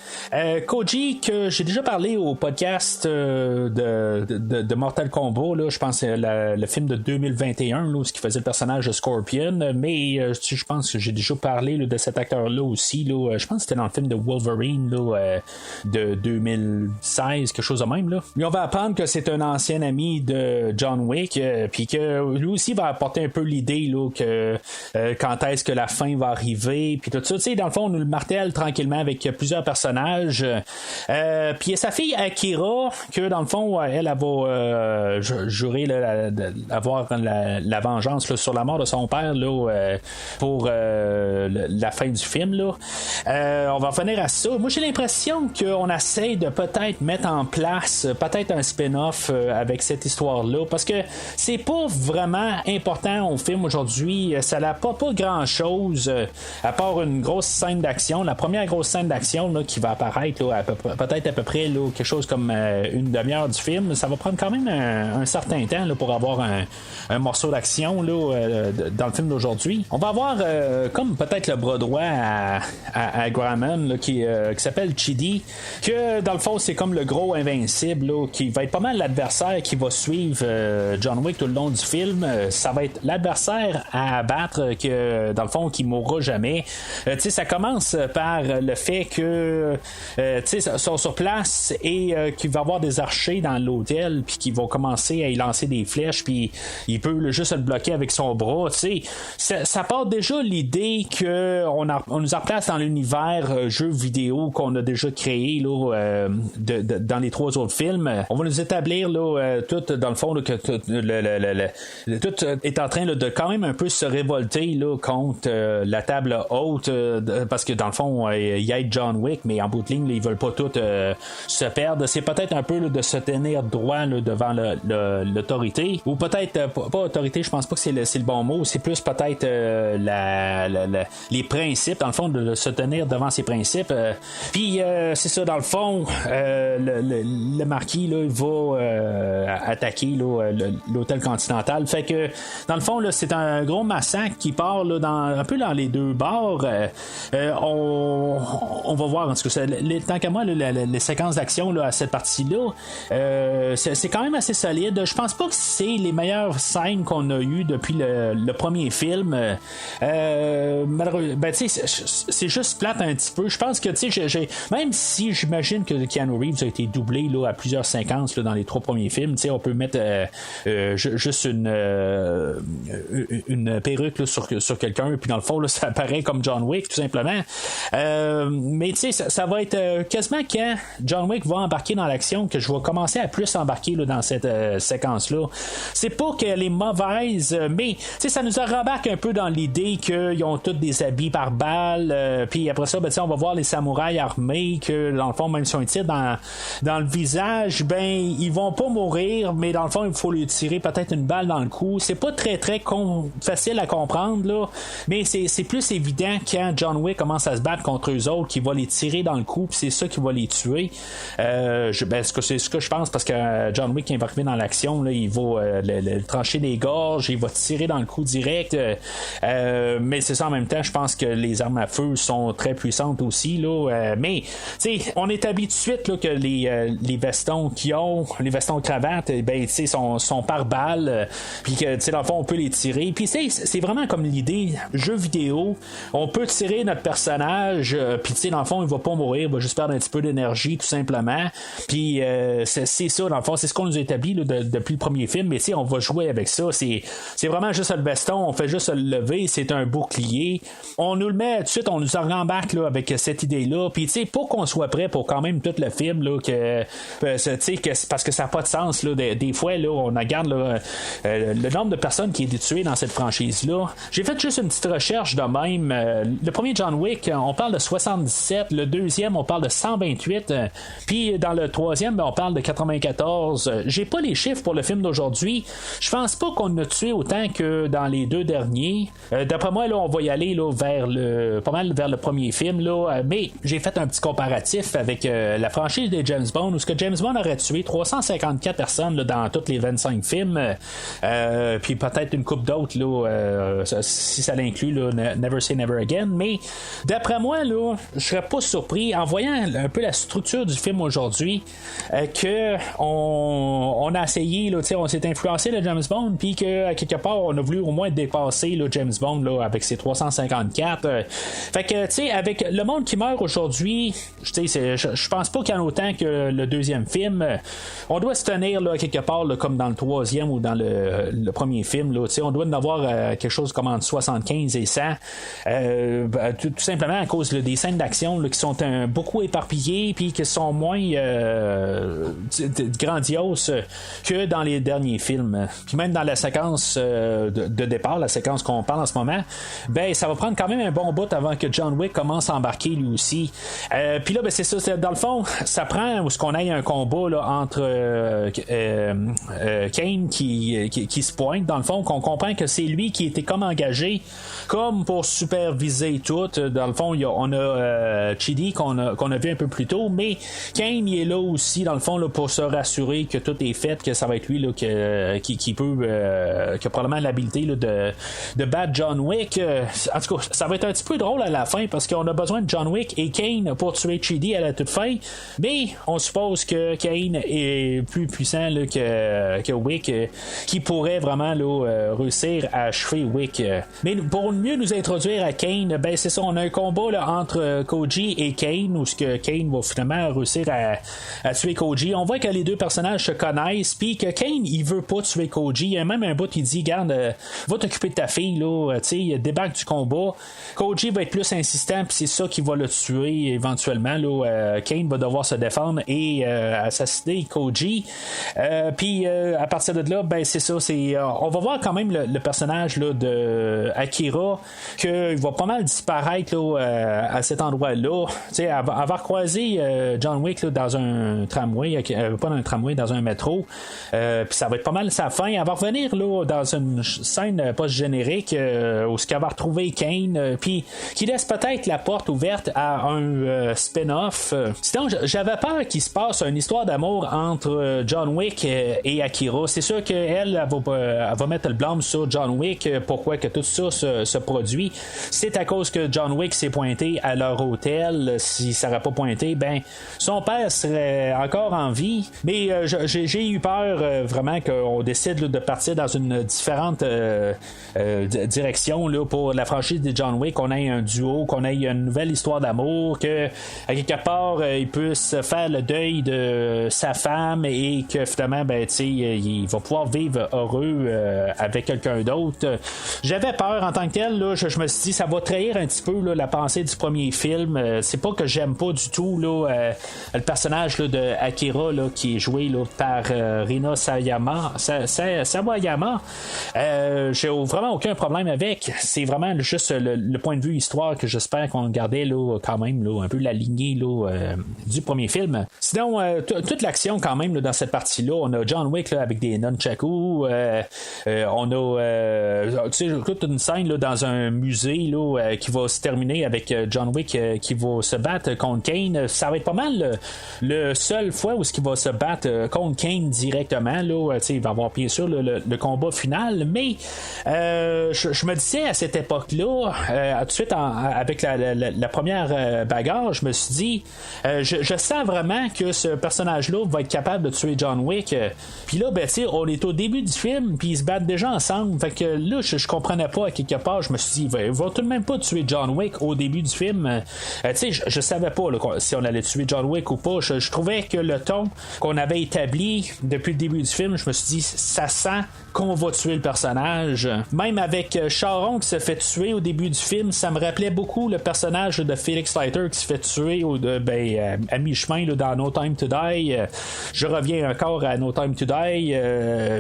Koji que j'ai déjà parlé au podcast de Mortal Kombat là, je pense que c'est le film de 2021 là, ce qui faisait le personnage de Scorpion, mais je pense que j'ai déjà parlé là, de cet acteur là aussi là, je pense que c'était dans le film de Wolverine là, de 2016, quelque chose de même là. Mais on va apprendre que c'est un ancien ami de John Wick, puis que lui aussi va apporter un peu l'idée là, que quand est-ce que la fin va arriver, puis tout ça, dans le fond on nous le martèle tranquillement avec plusieurs personnages, puis sa fille Akira que dans le fond elle va jurer avoir la vengeance là, sur la mort de son père là, pour la fin du film là. On va revenir à ça. Moi j'ai l'impression qu'on essaie de peut-être mettre en place peut-être un spin-off avec cette histoire là, parce que c'est pas vraiment important au film aujourd'hui, ça n'a pas grand chose à part une grosse scène d'action, la première grosse scène d'action là, qui va apparaître là, peut-être à peu près là, quelque chose comme une demi-heure du film. Ça va prendre quand même un certain temps là, pour avoir un morceau d'action là, dans le film d'aujourd'hui. On va avoir comme peut-être le bras droit à Gramond là, qui s'appelle Chidi, que dans le fond c'est comme le gros invincible là, qui va être pas mal l'adversaire qui va suivre John Wick tout le long du film. Ça va être l'adversaire à abattre que dans le fond qui mourra jamais. Ça commence par le fait que sont sur place et qu'il va y avoir des archers dans l'hôtel puis qui vont commencer à y lancer des flèches, puis il peut juste le bloquer avec son bras, tu sais, ça part déjà l'idée qu'on nous replace dans l'univers jeu vidéo qu'on a déjà créé là, dans les 3 autres films. On va nous établir là, tout dans le fond là, que tout est en train là, de quand même un peu se révolter là, contre la table haute parce que dans le fond il y a John Wick, mais en bout de ligne là, ils veulent pas tout se perdre. C'est peut-être un peu là, de se tenir droit là, devant l'autorité, ou peut-être pas autorité, je pense pas que c'est le bon mot, c'est plus peut-être les principes, dans le fond, de se tenir devant ces principes. Puis c'est ça, dans le fond, le marquis là, il va attaquer là, l'hôtel Continental. Fait que dans le fond, là, c'est un gros massacre qui part là, un peu dans les 2 bars. On va voir, en tout cas, tant qu'à moi, là, les séquences d'action là, à cette partie-là, c'est quand même assez solide. Je pense pas que c'est les meilleures scènes qu'on a eues depuis le premier film. Ben, tu sais, c'est juste plate un petit peu. Je pense que, tu sais, même si j'imagine que Keanu Reeves a été doublé là, à plusieurs séquences là, dans les 3 premiers films, tu sais, on peut mettre juste une perruque là, sur quelqu'un, puis dans le fond, là, ça apparaît comme John Wick, tout simplement. Mais tu sais, ça va être quasiment quand John Wick va embarquer dans l'action que je vais commencer à plus embarquer là, dans cette séquence-là. C'est pas qu'elle est mauvaise, mais ça nous rembarque un peu dans l'idée qu'ils ont tous des habits par balles, puis après ça, ben, on va voir les samouraïs armés que dans le fond, même si on les tire dans le visage, ben ils vont pas mourir, mais dans le fond, il faut lui tirer peut-être une balle dans le cou. C'est pas très facile à comprendre là, mais c'est plus évident quand John Wick commence à se battre contre eux autres, qu'il va les tirer dans le cou, puis c'est ça qui va les tuer. C'est ce que je pense, parce que John Wick qui est arrivé dans l'action là, il va le trancher des gorges, il va tirer dans le cou direct, mais c'est ça en même temps, je pense que les armes à feu sont très puissantes aussi là, mais tu sais, on établit tout de suite là, que les vestons qu'ils ont, les vestons cravates, ben tu sais, sont par balle, puis que tu sais, dans le fond on peut les tirer, puis c'est vraiment comme l'idée jeu vidéo, on peut tirer notre personnage, puis tu sais, dans le fond il va pas mourir, il va juste perdre un petit peu d'énergie tout simplement, puis c'est ça, dans le fond c'est ce qu'on nous établit là, depuis le premier film, mais tu sais, on va jouer avec ça, c'est vraiment juste le veston, on fait juste le lever, c'est un bouclier, on nous le met tout de suite, on nous en rembarque là, avec cette idée-là, puis tu sais, pour qu'on soit prêt pour quand même tout le film, là, parce que ça n'a pas de sens, là, des fois, là, on regarde là, le nombre de personnes qui est tué dans cette franchise-là. J'ai fait juste une petite recherche de même. Le premier John Wick, on parle de 77, le deuxième, on parle de 128, puis dans le troisième, on parle de 94. J'ai pas les chiffres pour le film d'aujourd'hui. Je pense pas qu'on a tué autant que dans les 2 derniers. D'après moi, là, on va y aller là, pas mal vers le premier film, là, mais j'ai fait un petit comparatif avec la franchise de James Bond, où ce que James Bond aurait tué 354 personnes là, dans tous les 25 films, puis peut-être une couple d'autres là, si ça l'inclut là, Never Say Never Again, mais d'après moi là, je serais pas surpris en voyant un peu la structure du film aujourd'hui, que on a essayé là, on s'est influencé de James Bond, puis que à quelque part on a voulu au moins dépasser là, James Bond là, avec ses 354. Fait que tu sais, avec le monde qui meurt aujourd'hui, je pense pas qu'il y en a autant que le deuxième film. On doit se tenir là, quelque part là, comme dans le troisième ou dans le premier film là, on doit en avoir quelque chose comme entre 75 et 100, tout simplement à cause là, des scènes d'action là, qui sont beaucoup éparpillées, puis qui sont moins grandioses que dans les derniers films. Puis même dans la séquence de départ, la séquence qu'on parle en ce moment, ben ça va prendre quand même un bon bout avant que John Wick commence à embarquer lui aussi. Puis là, ben c'est ça, dans le fond, ça prend où ce qu'on ait un combat là, entre Kane qui se pointe, dans le fond, qu'on comprend que c'est lui qui était comme engagé comme pour superviser tout. Dans le fond, on a Chidi qu'on a vu un peu plus tôt, mais Kane il est là aussi, dans le fond, là, pour se rassurer que tout est fait, que ça va être lui là, qui peut qui a probablement l'habilité là, de battre John Wick. En tout cas, ça va être un petit peu drôle à la fin, parce qu'on a besoin de John Wick et Kane pour tuer Chidi à la toute fin, mais on suppose que Kane est plus puissant là, que Wick, qui pourrait vraiment là, réussir à achever Wick. Mais pour mieux nous introduire à Kane, ben c'est ça, on a un combat là, entre Koji et Kane, où ce que Kane va finalement réussir à tuer Koji. On voit que les deux personnages se connaissent, puis que Kane il veut pas tuer Koji. Il y a même un bout qui dit garde, va t'occuper de ta fille, là, débarque du combat. Koji va être plus insistant, puis c'est ça qui va le tuer éventuellement. Là, Kane va devoir se défendre et assassiner Koji. Puis à partir de là, ben c'est ça, on va voir quand même le personnage là, de Akira, qu'il va pas mal disparaître là, à cet endroit-là. Avoir croisé John Wick là, dans un tramway, pas dans un tramway, dans un métro. Puis ça va être pas mal sa fin. Elle va revenir là, dans une scène post-générique où ce qu'elle va retrouver Kane, puis qui laisse peut-être la porte ouverte à un spin-off. Sinon, j'avais peur qu'il se passe une histoire d'amour entre John Wick et Akira. C'est sûr qu'elle va mettre le blâme sur John Wick. Pourquoi que tout ça se produit? C'est à cause que John Wick s'est pointé à leur hôtel. Si ça n'aurait pas pointé, ben son père serait encore en vie. Mais j'ai eu peur vraiment qu'on décide là, de partir dans une différente direction là, pour la franchise de John Wick, qu'on ait un duo, qu'on ait une nouvelle histoire d'amour, que à quelque part il puisse faire le deuil de sa femme et que finalement ben, il va pouvoir vivre heureux avec quelqu'un d'autre. J'avais peur en tant que tel, là, je me suis dit ça va trahir un petit peu là, la pensée du premier film. C'est pas que j'aime pas du tout là, le personnage là, de Akira là, qui est joué là, par Rina Sawayama. J'ai vraiment aucun problème avec. C'est vraiment juste le point de vue histoire que j'espère qu'on gardait là, quand même là, un peu la lignée là, du premier film. Sinon, toute l'action quand même là, dans cette partie-là, on a John Wick là, avec des nunchakus, on a toute une scène là, dans un musée là, qui va se terminer avec John Wick qui va se battre contre Kane. Ça va être pas mal le seul fois où il va se battre contre Kane directement. Là, il va y avoir bien sûr le combat final, mais je me disais à cette époque-là, tout de suite avec la première bagarre, je me suis dit je sens vraiment que ce personnage-là va être capable de tuer John Wick. Puis là, ben, on est au début du film, puis ils se battent déjà ensemble. Fait que là, je comprenais pas à quelque part. Je me suis dit, il va tout de même pas tuer John Wick au début du film. Je savais pas là, si on allait tuer John Wick ou pas. Je trouvais que le ton qu'on avait établi depuis le début du film, je me suis dit, ça sent qu'on va tuer le personnage. Même avec Charon qui se fait tuer au début du film, ça me rappelait beaucoup le personnage de Felix Leiter qui se fait tuer à mi-chemin là, dans No Time to Die. Je reviens encore à No Time to Die.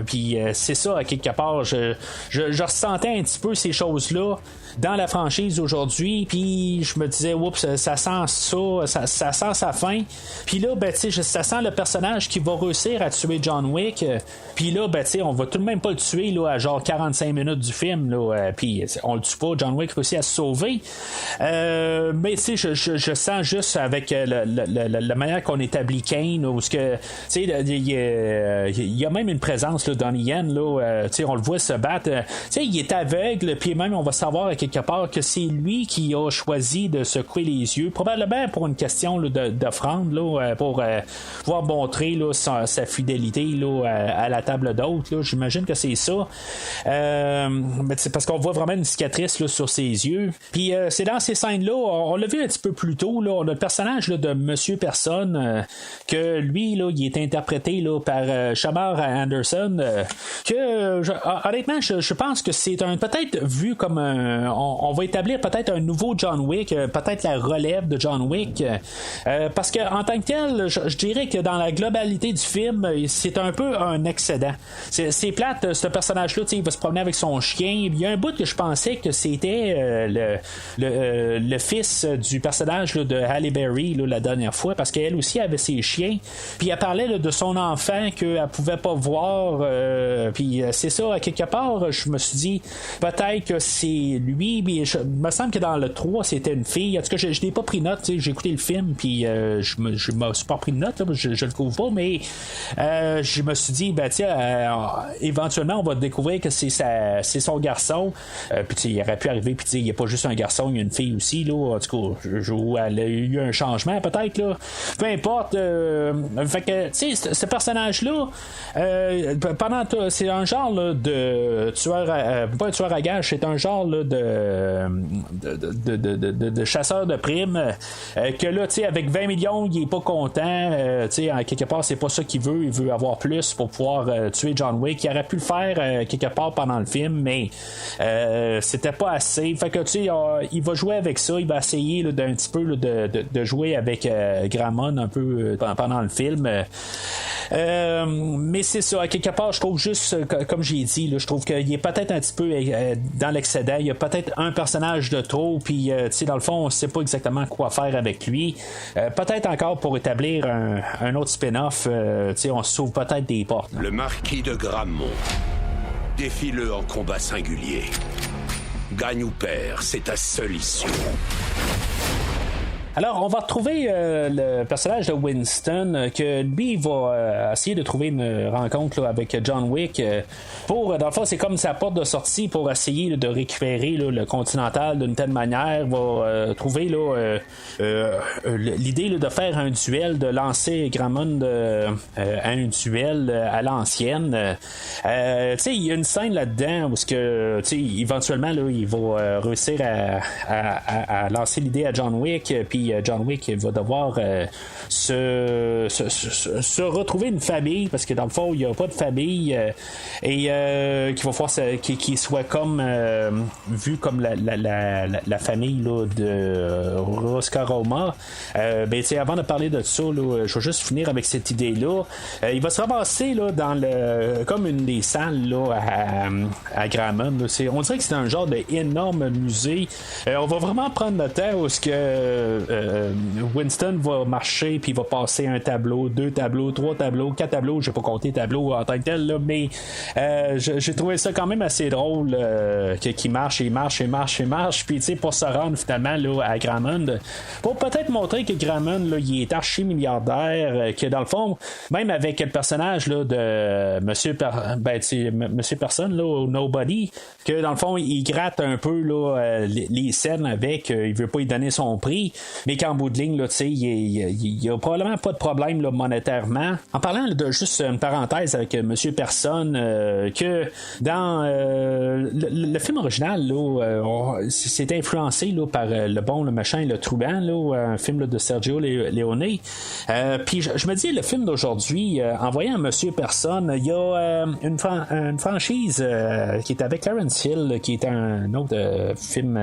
Puis c'est ça, à quelque part, je ressentais un petit peu ces choses-là dans la franchise aujourd'hui, puis je me disais oups, ça sent ça sent sa fin. Puis là ben tu sais, ça sent le personnage qui va réussir à tuer John Wick. Puis là ben tu sais, on va tout de même pas le tuer là à genre 45 minutes du film là, puis on le tue pas, John Wick réussit à se sauver. Mais tu sais, je sens juste avec la manière qu'on établit Kane, où ce que tu sais il y a même une présence là, Donnie Yen là, tu sais on le voit se battre, tu sais il est aveugle, puis même on va savoir à quelque part que c'est lui qui a choisi de se couper les yeux, probablement pour une question là, d'offrande là, pour pouvoir montrer là, sa fidélité là, à la table d'hôte là. J'imagine que c'est ça, mais c'est parce qu'on voit vraiment une cicatrice là, sur ses yeux. Puis c'est dans ces scènes là, on l'a vu un petit peu plus tôt là, on a le personnage là, de Monsieur Personne, que lui là, il est interprété là, par Shamar Anderson, que honnêtement je pense que c'est peut-être vu comme on va établir peut-être un nouveau John Wick, peut-être la relève de John Wick, parce que en tant que tel, je dirais que dans la globalité du film, c'est un peu un excédent. C'est plate, ce personnage-là, il va se promener avec son chien. Il y a un bout que je pensais que c'était le fils du personnage là, de Halle Berry là, la dernière fois, parce qu'elle aussi avait ses chiens. Puis elle parlait là, de son enfant qu'elle pouvait pas voir. Puis c'est ça, à quelque part, je me suis dit peut-être que c'est lui. Mais il me semble que dans le 3 c'était une fille. En tout cas, je n'ai pas pris note, j'ai écouté le film, puis je me suis pas pris de note, là, je le couvre pas, mais je me suis dit ben tiens, éventuellement on va découvrir que c'est son garçon, puis il aurait pu arriver puis il n'y a pas juste un garçon, il y a une fille aussi là, en tout cas où elle a eu un changement peut-être là, peu importe. Fait que tu sais, ce personnage là c'est un genre là, de tueur pas un tueur à gage, c'est un genre là, de de chasseur de primes, que là, tu sais, avec 20 millions, il est pas content. Tu sais, en quelque part, c'est pas ça qu'il veut. Il veut avoir plus pour pouvoir tuer John Wick. Il aurait pu le faire quelque part pendant le film, mais c'était pas assez. Fait que, tu sais, il va jouer avec ça. Il va essayer là, d'un petit peu là, de jouer avec Grammon un peu pendant le film. Mais c'est ça, à quelque part, je trouve juste, comme j'ai dit, là, je trouve qu'il est peut-être un petit peu dans l'excédent. Il y a peut-être un personnage de trop, puis dans le fond, on ne sait pas exactement quoi faire avec lui. Peut-être encore pour établir un autre spin-off, on s'ouvre peut-être des portes. Le marquis de Grammon. Défie-le en combat singulier. Gagne ou perd, c'est ta seule issue. Alors, on va retrouver le personnage de Winston, que lui va essayer de trouver une rencontre là, avec John Wick. Pour, dans le fond, c'est comme sa porte de sortie pour essayer là, de récupérer là, le Continental d'une telle manière. Va trouver là, l'idée là, de faire un duel, de lancer Grammon à un duel à l'ancienne. Il y a une scène là-dedans où éventuellement là, il va réussir à lancer l'idée à John Wick, puis John Wick va devoir se retrouver une famille, parce que dans le fond il n'y a pas de famille, et qu'il va falloir qu'il soit comme vu comme la famille là, de Roscaroma. Avant de parler de ça là, je vais juste finir avec cette idée là. Il va se ramasser là, dans comme une des salles là, à Grammon là. On dirait que c'est un genre d'énorme musée. On va vraiment prendre le temps où Winston va marcher, puis il va passer un tableau, 2 tableaux, 3 tableaux, 4 tableaux. J'ai pas compté tableaux en tant que tel là, mais j'ai trouvé ça quand même assez drôle qu'il marche, puis pour se rendre finalement là, à Grammon, pour peut-être montrer que Grammon là, il est archi milliardaire, que dans le fond, même avec le personnage là, de Monsieur Personne là, Nobody, que dans le fond il gratte un peu là, les scènes avec, il veut pas y donner son prix, mais qu'en bout de ligne là, il y a probablement pas de problème là, monétairement. En parlant là, de juste une parenthèse avec Monsieur Personne, que dans le film original là, c'est influencé là, par Le Bon, le Méchant et le Truand là, un film là, de Sergio Leone. Puis je me dis, le film d'aujourd'hui, en voyant Monsieur Personne, il y a une franchise qui est avec Clarence Hill, qui est un autre film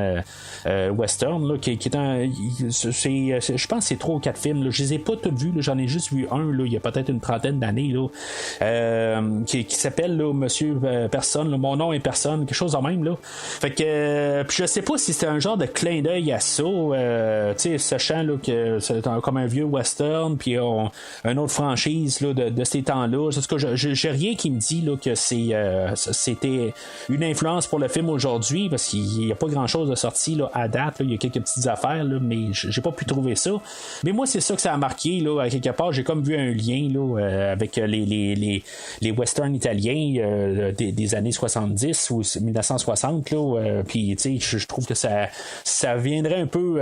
western là, qui est un, je pense que c'est 3 ou 4 films là. Je les ai pas tous vus là. J'en ai juste vu un là, il y a peut-être une trentaine d'années là, qui s'appelle là, Monsieur Personne là, Mon nom est Personne, quelque chose de même là. Fait que puis je sais pas si c'est un genre de clin d'œil à ça, sachant là, que c'est comme un vieux western, puis une autre franchise là, de ces temps-là. En tout cas, j'ai rien qui me dit là, que c'était une influence pour le film aujourd'hui, parce qu'il n'y a pas grand-chose de sorti là, à date là. Il y a quelques petites affaires là, mais j'ai pas pu trouver ça. Mais moi, c'est ça que ça a marqué là, à quelque part. J'ai comme vu un lien là, avec les westerns italiens des années 70 ou 1960 là, puis je trouve que ça viendrait un peu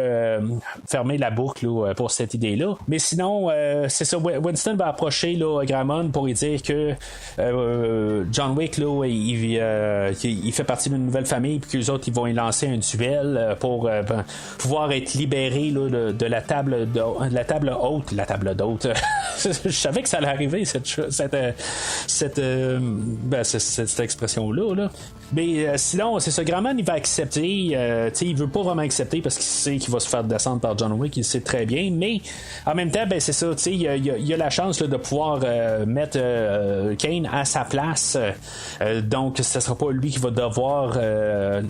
fermer la boucle là, pour cette idée-là. Mais sinon, c'est ça, Winston va approcher là, Grammon pour lui dire que John Wick là, il fait partie d'une nouvelle famille, puis qu'eux autres ils vont y lancer un duel pour pouvoir être libéré là, de la table haute. Je savais que ça allait arriver cette expression là. Mais sinon, c'est ça, Grammon il va accepter, il veut pas vraiment accepter parce qu'il sait qu'il va se faire descendre par John Wick, il sait très bien, mais en même temps, c'est ça, il y a la chance là, de pouvoir mettre Kane à sa place, donc ce sera pas lui qui va devoir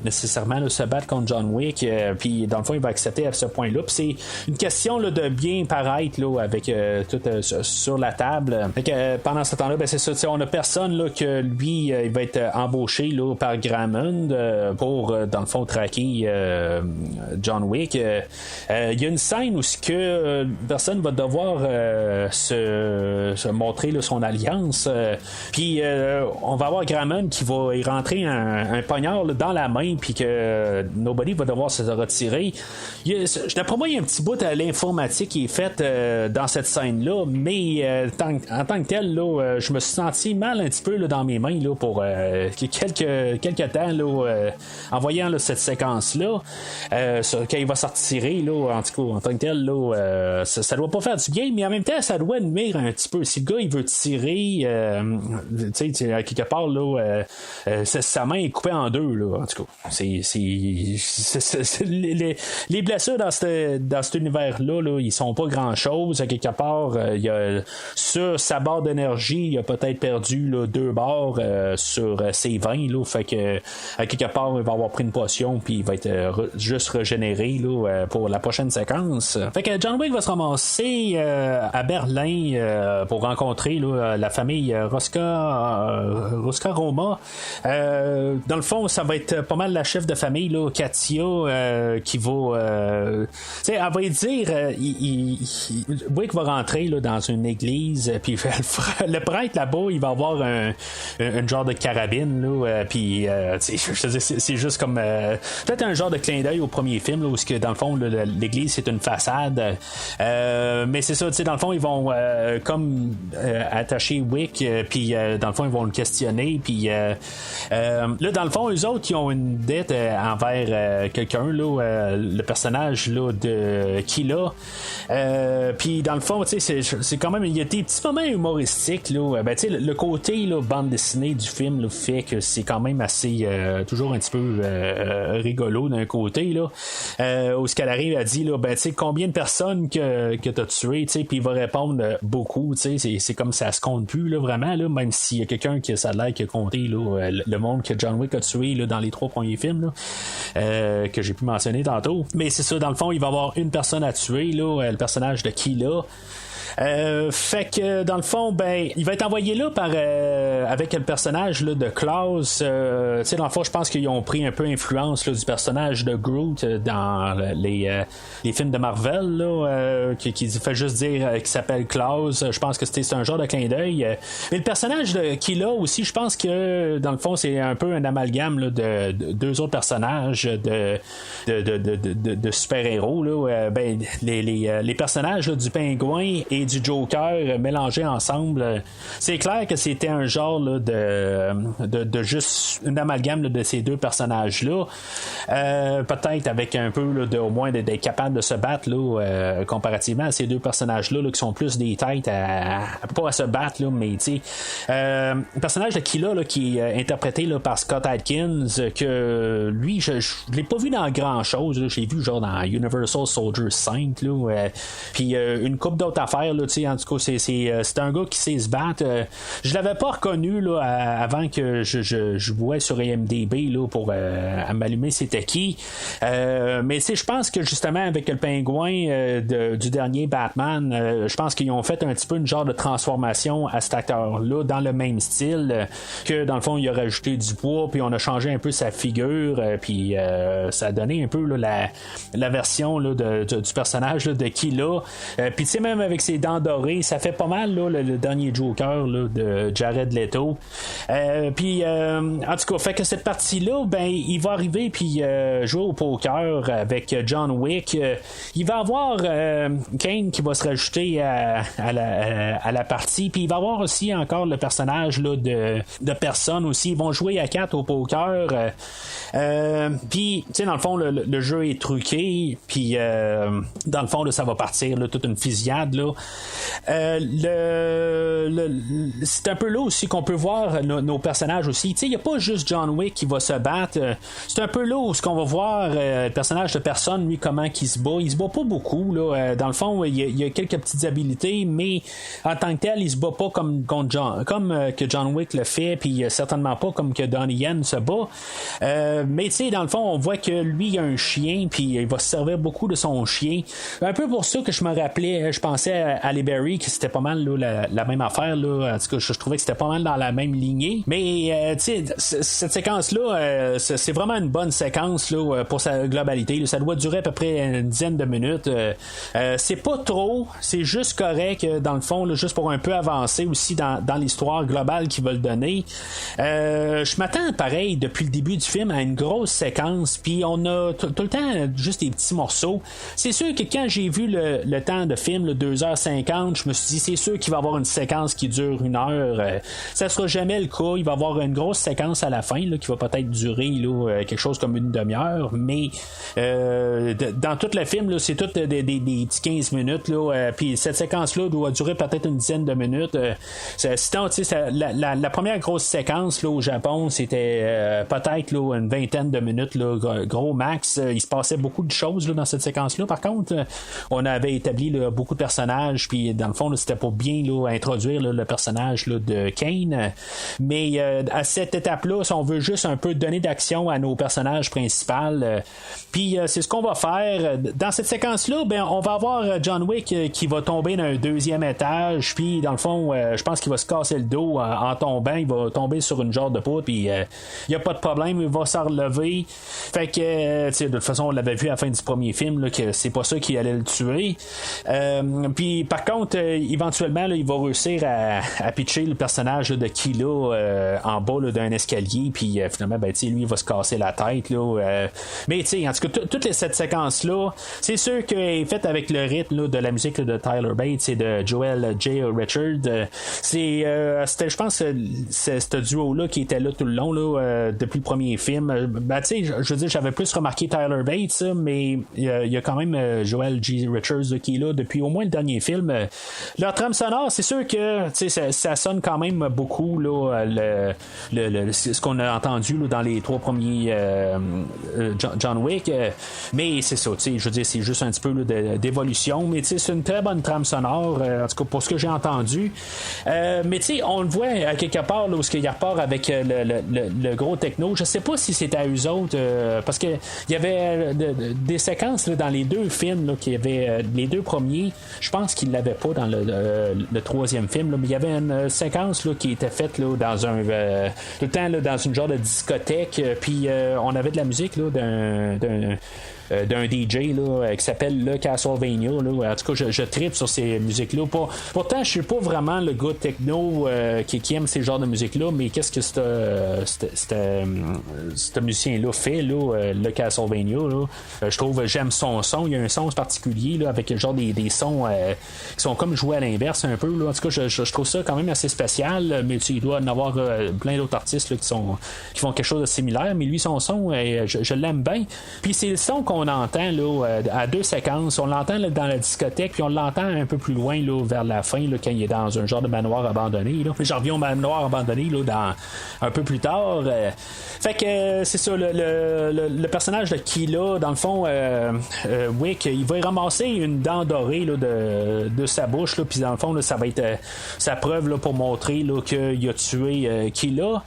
nécessairement là, se battre contre John Wick, puis dans le fond il va accepter à ce point-là, puis c'est une question là, de bien paraître là, avec tout sur la table. Fait que, pendant ce temps-là, c'est ça, on a personne là, que lui il va être embauché là, par Grammon pour dans le fond traquer John Wick. Il y a une scène où personne va devoir se montrer là, son alliance, puis on va avoir Grammon qui va y rentrer un poignard là, dans la main, puis que Nobody va devoir se retirer. D'après moi, il y a un petit bout à l'informatique qui est faite dans cette scène-là, mais mais en tant que tel, là, je me suis senti mal un petit peu là, dans mes mains là, pour quelques temps là, en voyant là, cette séquence-là. Quand il va sortir là, en tout cas, en tant que tel, là, ça doit pas faire du bien, mais en même temps, ça doit nuire un petit peu. Si le gars il veut tirer, tu sais, à quelque part, là, sa main est coupée en deux, là, en tout cas. Les blessures dans cet univers-là, là, ils sont pas grand-chose. À quelque part, il y a sur sa barre d'énergie, il a peut-être perdu là, 2 barres sur ses 20, là, fait que à quelque part, il va avoir pris une potion puis il va être juste régénéré là, pour la prochaine séquence. Fait que John Wick va se ramasser à Berlin pour rencontrer là, la famille Rosca Roma. Dans le fond, ça va être pas mal la chef de famille, là, Katia, qui va... tu sais, elle va dire... Wick va rentrer là, dans une église, puis le prêtre là-bas, il va avoir un genre de carabine, là, puis c'est juste comme... peut-être un genre de clin d'œil au premier film, là, où dans le fond, là, l'église, c'est une façade. Mais c'est ça, tu sais, dans le fond, ils vont comme attacher Wick, puis dans le fond, ils vont le questionner, puis là, dans le fond, eux autres, ils ont une dette envers quelqu'un, là, le personnage là, de Killa. Puis dans le fond, tu sais, c'est quand même, il y a des petits moments humoristiques, là. Ben, tu sais, le côté là, bande dessinée du film là, fait que c'est quand même assez toujours un petit peu rigolo d'un côté, là. Où ce qu'elle arrive à dire, là, ben, tu sais, combien de personnes que t'as tué, tu sais, puis il va répondre beaucoup, tu sais, c'est comme ça se compte plus, là, vraiment, là, même s'il y a quelqu'un qui ça a l'air qui a compté, là, le monde que John Wick a tué, là, dans les 3 premiers films, là, que j'ai pu mentionner tantôt. Mais c'est ça, dans le fond, il va y avoir une personne à tuer, là, le personnage de Killa. Fait que dans le fond, ben, il va être envoyé là par avec le personnage là, de Klaus. Tu sais, dans le fond, je pense qu'ils ont pris un peu influence là, du personnage de Groot dans les films de Marvel, là, qui fait juste dire qu'il s'appelle Klaus. Je pense que c'est un genre de clin d'œil. Mais le personnage de Killa aussi, je pense que dans le fond, c'est un peu un amalgame là, de 2 autres personnages de super-héros. Là. Ben, les personnages là, du Pingouin et du Joker mélangés ensemble, c'est clair que c'était un genre là, de juste une amalgame là, de ces 2 personnages-là. Peut-être avec un peu là, au moins d'être capable de se battre là, comparativement à ces 2 personnages-là là, qui sont plus des têtes pas à se battre, là, mais tu sais. Le personnage de Killa là, qui est interprété là, par Scott Adkins, que lui, je l'ai pas vu dans grand-chose. Là. J'ai vu genre dans Universal Soldier 5, puis une couple d'autres affaires. Là, en tout cas, c'est un gars qui sait se battre. Je l'avais pas reconnu là, avant que je vois sur IMDb là, pour m'allumer c'était qui. Mais je pense que justement avec le pingouin du dernier Batman, je pense qu'ils ont fait un petit peu une genre de transformation à cet acteur-là dans le même style que dans le fond il a rajouté du poids puis on a changé un peu sa figure puis ça a donné un peu là, la version là, du personnage là, de Killa. Puis tu sais même avec ses dents dorées, ça fait pas mal là, le dernier Joker là, de Jared Leto. Puis en tout cas, fait que cette partie-là, ben il va arriver puis jouer au poker avec John Wick. Il va avoir Kane qui va se rajouter à la partie, puis il va avoir aussi encore le personnage là, de personnes aussi. Ils vont jouer à 4 au poker. Puis tu sais dans le fond le jeu est truqué, puis dans le fond là, ça va partir là, toute une fusillade là. C'est un peu là aussi qu'on peut voir nos personnages aussi. Tu sais, il n'y a pas juste John Wick qui va se battre. C'est un peu là où ce qu'on va voir le personnage de personne, lui, comment il se bat. Il se bat pas beaucoup. Là. Dans le fond, il y a quelques petites habilités, mais en tant que tel, il se bat pas comme que John Wick le fait, puis certainement pas comme que Donnie Yen se bat. Mais tu sais, dans le fond, on voit que lui, il a un chien, puis il va se servir beaucoup de son chien. Un peu pour ça que je me rappelais, je pensais à Halle Berry, que c'était pas mal là, la même affaire. Là. En tout cas, je trouvais que c'était pas mal dans la même lignée. Mais tu sais, cette séquence-là, c'est vraiment une bonne séquence là, pour sa globalité. Là. Ça doit durer à peu près une dizaine de minutes. C'est pas trop, c'est juste correct dans le fond, là, juste pour un peu avancer aussi dans l'histoire globale qu'ils veulent donner. Je m'attends pareil depuis le début du film à une grosse séquence, puis on a tout le temps juste des petits morceaux. C'est sûr que quand j'ai vu le temps de film, 2h50 1h50, je me suis dit c'est sûr qu'il va y avoir une séquence qui dure 1 heure. Ça sera jamais le cas. Il va y avoir une grosse séquence à la fin là, qui va peut-être durer là, quelque chose comme une demi-heure, mais dans tout le film, là, c'est tout des petits 15 minutes. Puis cette séquence-là doit durer peut-être une dizaine de minutes. Sinon, la première grosse séquence là, au Japon, c'était peut-être là, une vingtaine de minutes, là, gros max. Il se passait beaucoup de choses là, dans cette séquence-là. Par contre, on avait établi là, beaucoup de personnages, puis dans le fond, là, c'était pour bien là, introduire là, le personnage là, de Kane. Mais à cette étape-là, si on veut juste un peu donner d'action à nos personnages principaux, puis c'est ce qu'on va faire. Dans cette séquence-là, ben, on va avoir John Wick qui va tomber d'un 2e étage, puis dans le fond, je pense qu'il va se casser le dos en tombant. Il va tomber sur une genre de poutre, puis il n'y a pas de problème, il va s'en relever. Fait que, de toute façon, on l'avait vu à la fin du premier film, là, que c'est pas ça qui allait le tuer. Puis par contre, éventuellement, là, il va réussir à pitcher le personnage là, de Killa en bas là, d'un escalier, puis finalement, ben, lui, il va se casser la tête. Là, mais en tout cas, toute cette séquence-là, c'est sûr qu'elle est faite avec le rythme là, de la musique là, de Tyler Bates et de Joel J. Richard. C'était, je pense, c'est ce duo-là qui était là tout le long, là, depuis le premier film. Ben, je veux dire, j'avais plus remarqué Tyler Bates, mais il y a quand même Joel J. Richards qui est là depuis au moins le dernier film. Leur trame sonore, c'est sûr que ça sonne quand même beaucoup là, ce qu'on a entendu là, dans les 3 premiers John Wick, mais c'est ça, je veux dire, c'est juste un petit peu là, d'évolution, mais c'est une très bonne trame sonore, en tout cas pour ce que j'ai entendu. Mais on le voit à quelque part là, où il repart avec le gros techno. Je sais pas si c'est à eux autres, parce que il y avait des séquences là, dans les 2 films là, qui avait les 2 premiers. Je pense qu'ils l'avaient pas dans le 3e film, là, mais il y avait une séquence là, qui était faite là, dans un tout le temps là, dans une genre de discothèque, puis on avait de la musique là, d'un DJ là, qui s'appelle le Castlevania. Là. En tout cas, je tripe sur ces musiques-là. Pourtant, je suis pas vraiment le gars techno qui aime ces genres de musique-là, mais qu'est-ce que ce musicien-là fait, là, le Castlevania? Là? Je trouve, j'aime son son. Il y a un son particulier là, avec genre des sons qui sont comme joués à l'inverse un peu. Là. En tout cas, je trouve ça quand même assez spécial, mais il doit y en avoir plein d'autres artistes là, qui font quelque chose de similaire, mais lui, son son, je l'aime bien. Puis c'est le son qu'on entend là, à 2 séquences. On l'entend là, dans la discothèque, puis on l'entend un peu plus loin là, vers la fin, là, quand il est dans un genre de manoir abandonné. Là. Puis j'en reviens au manoir abandonné là, un peu plus tard. Fait que c'est ça, le personnage de Killa, dans le fond, Wick, il va ramasser une dent dorée là, de sa bouche, là, puis dans le fond, là, ça va être sa preuve là, pour montrer là, qu'il a tué Killa.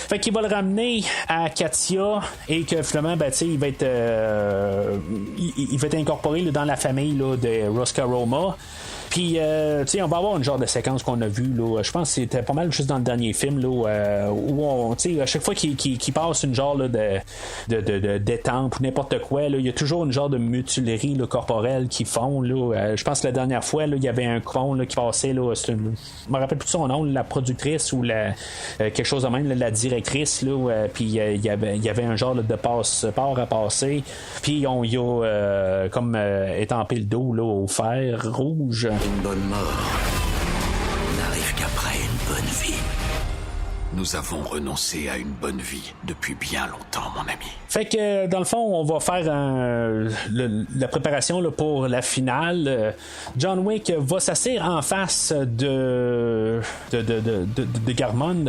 Fait qu'il va le ramener à Katia et que finalement, ben, il va être il va être incorporé là, dans la famille là, de Roscaroma. Puis, on va avoir une genre de séquence qu'on a vue, là. Je pense que c'était pas mal juste dans le dernier film, là, où à chaque fois qu'il passe une genre là, de détente ou n'importe quoi, là, il y a toujours une genre de mutilerie là, corporelle qu'ils font. Là. Je pense que la dernière fois, là, il y avait un con là, qui passait, là, je me rappelle plus son nom, la productrice ou quelque chose de même, là, la directrice, là, puis il y avait un genre là, de passe-port à passer, puis on y a comme étampé le dos là, au fer rouge. Une bonne mort n'arrive qu'après une bonne vie. Nous avons renoncé à une bonne vie depuis bien longtemps, mon ami. Fait que, dans le fond, on va faire la préparation là, pour la finale. John Wick va s'asseoir en face de Garmon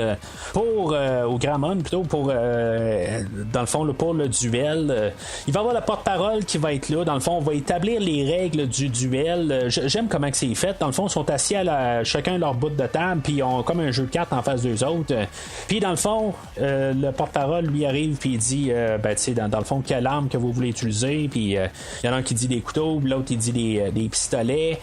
ou Gramon plutôt, pour dans le fond, là, pour le duel. Il va y avoir le porte-parole qui va être là. Dans le fond, on va établir les règles du duel. J'aime comment c'est fait. Dans le fond, ils sont assis à chacun leur bout de table, puis ils ont comme un jeu de cartes en face d'eux autres. Puis dans le fond, le porte-parole lui arrive puis il dit dans le fond, quelle arme que vous voulez utiliser. Puis il y en a un qui dit des couteaux, l'autre il dit des pistolets.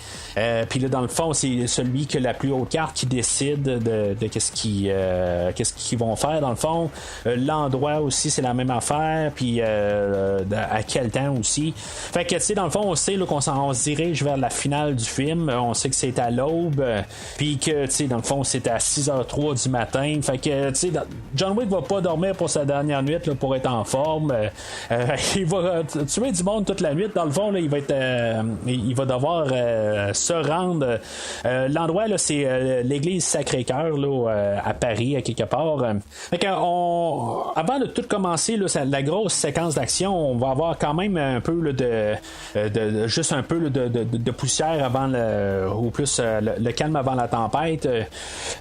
Puis là, dans le fond, c'est celui qui a la plus haute carte qui décide de qu'est-ce qu'ils vont faire. Dans le fond, l'endroit aussi, c'est la même affaire. Puis à quel temps aussi. Fait que, tu sais, dans le fond, on sait là, qu'on se dirige vers la finale du film. On sait que c'est à l'aube. Puis que, tu sais, dans le fond, c'est à 6h03 du matin. Fait Fait que, tu sais, John Wick va pas dormir pour sa dernière nuit là, pour être en forme. Il va tuer du monde toute la nuit. Dans le fond, là, il va devoir se rendre. L'endroit, là, c'est l'église Sacré-Cœur là, à Paris, à quelque part. Fait que, avant de tout commencer, là, la grosse séquence d'action, on va avoir quand même un peu là, de juste un peu là, de poussière avant ou plus le calme avant la tempête.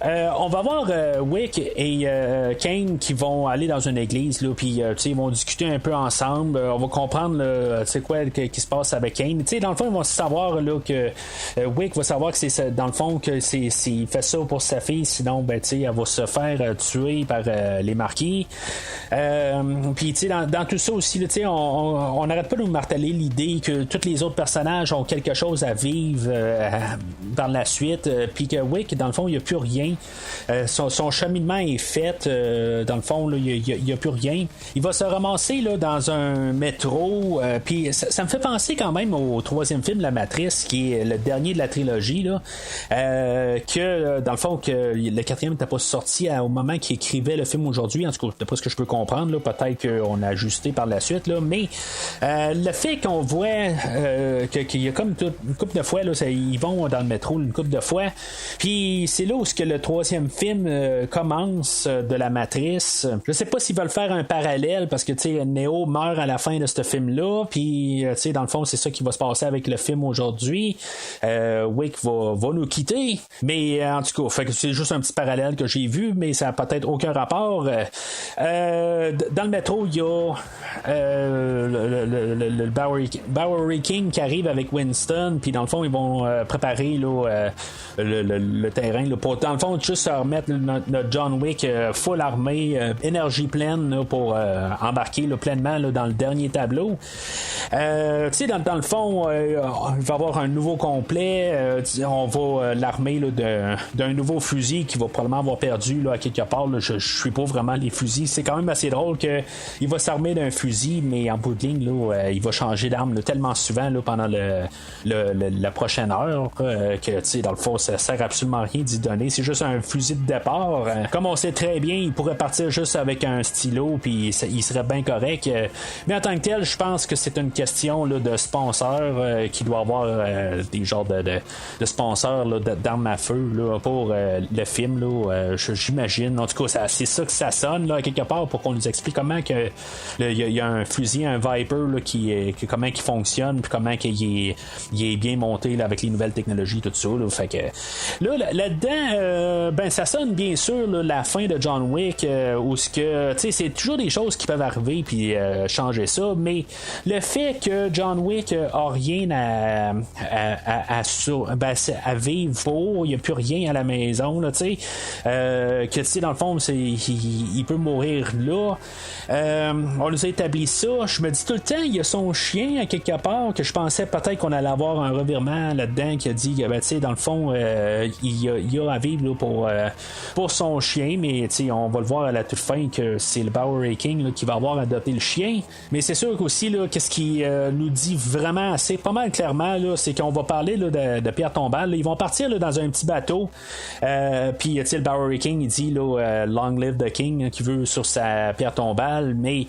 On va voir Wick et Kane qui vont aller dans une église, puis ils vont discuter un peu ensemble. On va comprendre quoi qui se passe avec Kane. T'sais, dans le fond, ils vont savoir là, que Wick va savoir que c'est dans le fond que il fait ça pour sa fille, sinon elle va se faire tuer par les marquis. Puis dans tout ça aussi, on n'arrête pas de nous marteler l'idée que tous les autres personnages ont quelque chose à vivre par la suite, puis que Wick, dans le fond, il n'y a plus rien. Son cheminement est fait. Dans le fond, il n'y a plus rien. Il va se ramasser là, dans un métro. Puis ça me fait penser quand même au troisième film, La Matrice, qui est le dernier de la trilogie. Là, que dans le fond, que le quatrième n'était pas sorti au moment qu'il écrivait le film aujourd'hui. En tout cas, d'après ce que je peux comprendre, là, peut-être qu'on a ajusté par la suite. Là, mais le fait qu'on voit qu'il y a comme une couple de fois, là, ils vont dans le métro une couple de fois. Puis c'est là où que le troisième film commence de La Matrice. Je sais pas s'ils veulent faire un parallèle parce que Neo meurt à la fin de ce film-là. Puis dans le fond, c'est ça qui va se passer avec le film aujourd'hui. Wick va nous quitter. Mais en tout cas, fait que c'est juste un petit parallèle que j'ai vu, mais ça n'a peut-être aucun rapport. Dans le métro, il y a le Bowery King qui arrive avec Winston, puis dans le fond, ils vont préparer là, le terrain là, pour, dans le fond, juste remettre notre John Wick full armée, énergie pleine là, pour embarquer là, pleinement là, dans le dernier tableau. Dans le fond, il va y avoir un nouveau complet. On va l'armer là, d'un nouveau fusil qui va probablement avoir perdu là, à quelque part. Là, je suis pas vraiment les fusils. C'est quand même assez drôle qu'il va s'armer d'un fusil, mais en bout de ligne, là, il va changer d'arme là, tellement souvent là, pendant la prochaine heure que dans le fond, ça sert absolument à rien d'y donner. C'est juste un fusil de départ. Comme on sait très bien, il pourrait partir juste avec un stylo, puis il serait bien correct. Mais en tant que tel, je pense que c'est une question là, de sponsor qui doit avoir des genres de sponsors là, d'armes à feu là, pour le film. Là, j'imagine. En tout cas, c'est ça que ça sonne là, quelque part pour qu'on nous explique comment que il y a un fusil, un Viper là, comment il fonctionne, puis comment il est bien monté là, avec les nouvelles technologies, tout ça. Là, fait que là-dedans, ça sonne bien sûr là, la fin de John Wick, où c'est toujours des choses qui peuvent arriver puis changer ça, mais le fait que John Wick a rien à vivre pour, il n'y a plus rien à la maison, là, que dans le fond, il peut mourir là. On nous a établi ça. Je me dis tout le temps, il y a son chien à quelque part que je pensais peut-être qu'on allait avoir un revirement là-dedans qui a dit que dans le fond il y a à vivre là, pour son chien, mais on va le voir à la toute fin que c'est le Bowery King là, qui va avoir adopté le chien. Mais c'est sûr qu'aussi là, qu'est-ce qui nous dit vraiment assez pas mal clairement là, c'est qu'on va parler là, de Pierre Tombal là. Ils vont partir là, dans un petit bateau, puis le Bowery King il dit là, Long live the King qui veut sur sa pierre tombale, mais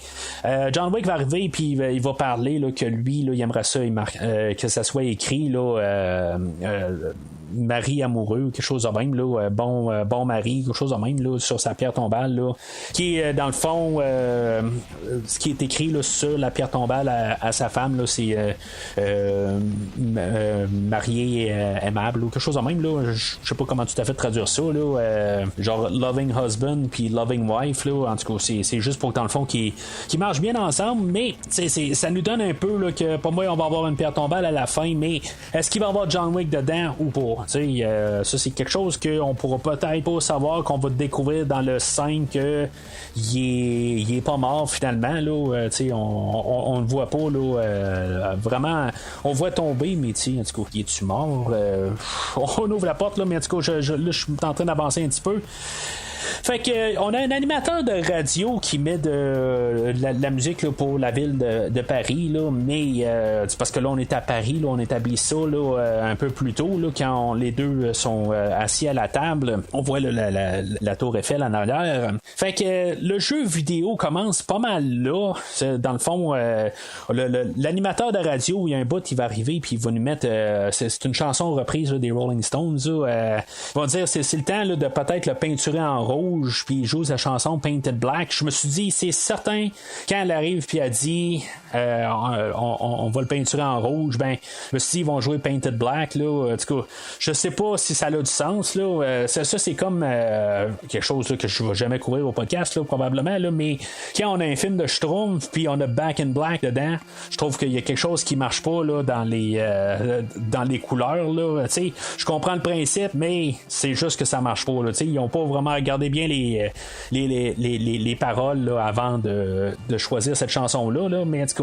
John Wick va arriver puis il va parler là, que lui là, il aimerait ça que ça soit écrit là, mari amoureux, quelque chose de même là, bon mari, quelque chose de même là, sur sa pierre tombale là, qui est dans le fond ce qui est écrit là, sur la pierre tombale à sa femme là, c'est marié aimable ou quelque chose de même là, je sais pas comment tout à fait traduire ça là, genre loving husband puis loving wife là, en tout cas c'est juste pour dans le fond qui marchent bien ensemble, mais ça nous donne un peu là, que pour moi on va avoir une pierre tombale à la fin, mais est-ce qu'il va y avoir John Wick dedans ou pas? Ça c'est quelque chose qu'on pourra peut-être pas savoir, qu'on va découvrir dans le 5 que il est pas mort finalement là, on le voit pas là, vraiment on voit tomber, mais en tout cas il est-tu mort? On ouvre la porte là, mais en tout cas je suis en train d'avancer un petit peu. Fait que on a un animateur de radio qui met de la musique là, pour la ville de Paris, là, mais c'est parce que là on est à Paris, là, on établit ça là, un peu plus tôt, là, quand les deux sont assis à la table. On voit là, la tour Eiffel en arrière. Fait que le jeu vidéo commence pas mal là. Dans le fond, l'animateur de radio, il y a un bout, il va arriver puis il va nous mettre c'est une chanson reprise là, des Rolling Stones. Ils vont dire c'est le temps là, de peut-être le peinturer en rouge, puis il joue sa chanson Painted Black. Je me suis dit, c'est certain, quand elle arrive puis elle dit on va le peinturer en rouge, ben je me suis dit, ils vont jouer Painted Black là. En tout cas, je sais pas si ça a du sens là. Ça c'est comme quelque chose là, que je vais jamais couvrir au podcast là, probablement là, mais quand on a un film de Schtroumpf puis on a Back in Black dedans, je trouve qu'il y a quelque chose qui marche pas là, dans les couleurs là. Je comprends le principe, mais c'est juste que ça marche pas là. Ils n'ont pas vraiment regardé bien les paroles là, avant de choisir cette chanson là, mais en tout cas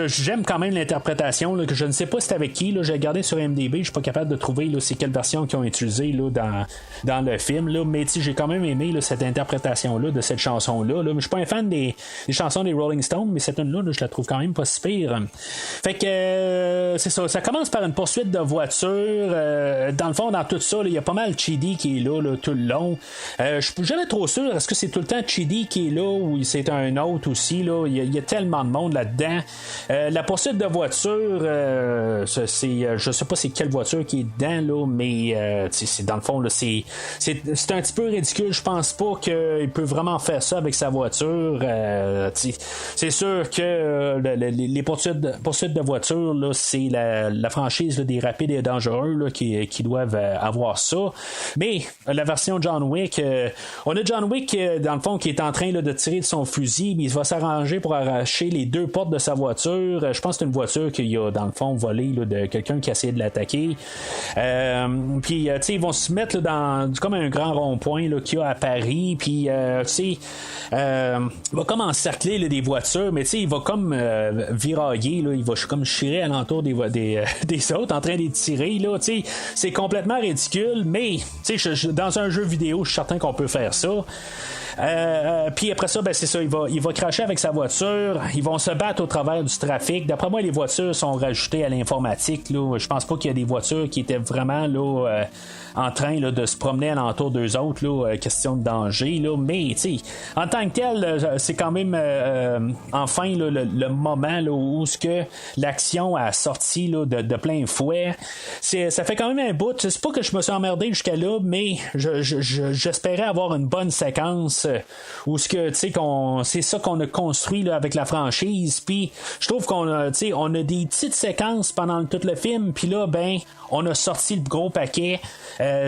j'aime quand même l'interprétation là, que je ne sais pas c'est avec qui là, j'ai regardé sur MDB, je suis pas capable de trouver là, c'est quelle version qu'ils ont utilisé là, dans le film là, mais j'ai quand même aimé là, cette interprétation là, de cette chanson là. Je suis pas un fan des chansons des Rolling Stones, mais cette une là, je la trouve quand même pas si pire. Fait que c'est ça commence par une poursuite de voiture. Dans le fond, dans tout ça, il y a pas mal Chidi qui est là tout le long. Je suis jamais trop sûr, est-ce que c'est tout le temps Chidi qui est là ou c'est un autre aussi là? Il y a tellement de monde là-dedans. La poursuite de voiture, je sais pas c'est quelle voiture qui est dedans là, mais c'est dans le fond là, c'est un petit peu ridicule. Je pense pas qu'il peut vraiment faire ça avec sa voiture. C'est sûr que les poursuites de voiture là, c'est la franchise là, des rapides et dangereux là, qui doivent avoir ça. Mais la version John Wick, on a John Wick dans le fond qui est en train là, de tirer de son fusil, mais il va s'arranger pour arracher les deux portes de sa voiture. Je pense que c'est une voiture qu'il a dans le fond volée là, de quelqu'un qui a essayé de l'attaquer. Puis ils vont se mettre là, dans comme un grand rond-point là, qu'il y a à Paris. Puis il va comme encercler là, des voitures, mais il va comme virailler là, il va comme chirer alentour des autres en train de tirer là. C'est complètement ridicule, mais dans un jeu vidéo, je suis certain qu'on peut faire ça. Puis après ça, ben c'est ça, il va cracher avec sa voiture, ils vont se battre au travers du trafic. D'après moi, les voitures sont rajoutées à l'informatique là. Je pense pas qu'il y a des voitures qui étaient vraiment là en train là, de se promener alentour d'eux autres là, question de danger là. Mais en tant que tel, c'est quand même enfin là, le moment là, où ce que l'action a sorti là, de plein fouet. Ça fait quand même un bout. C'est pas que je me suis emmerdé jusqu'à là, mais j'espérais avoir une bonne séquence où ce que c'est ça qu'on a construit là, avec la franchise. Puis je trouve qu'on a des petites séquences pendant tout le film. Puis là, ben on a sorti le gros paquet.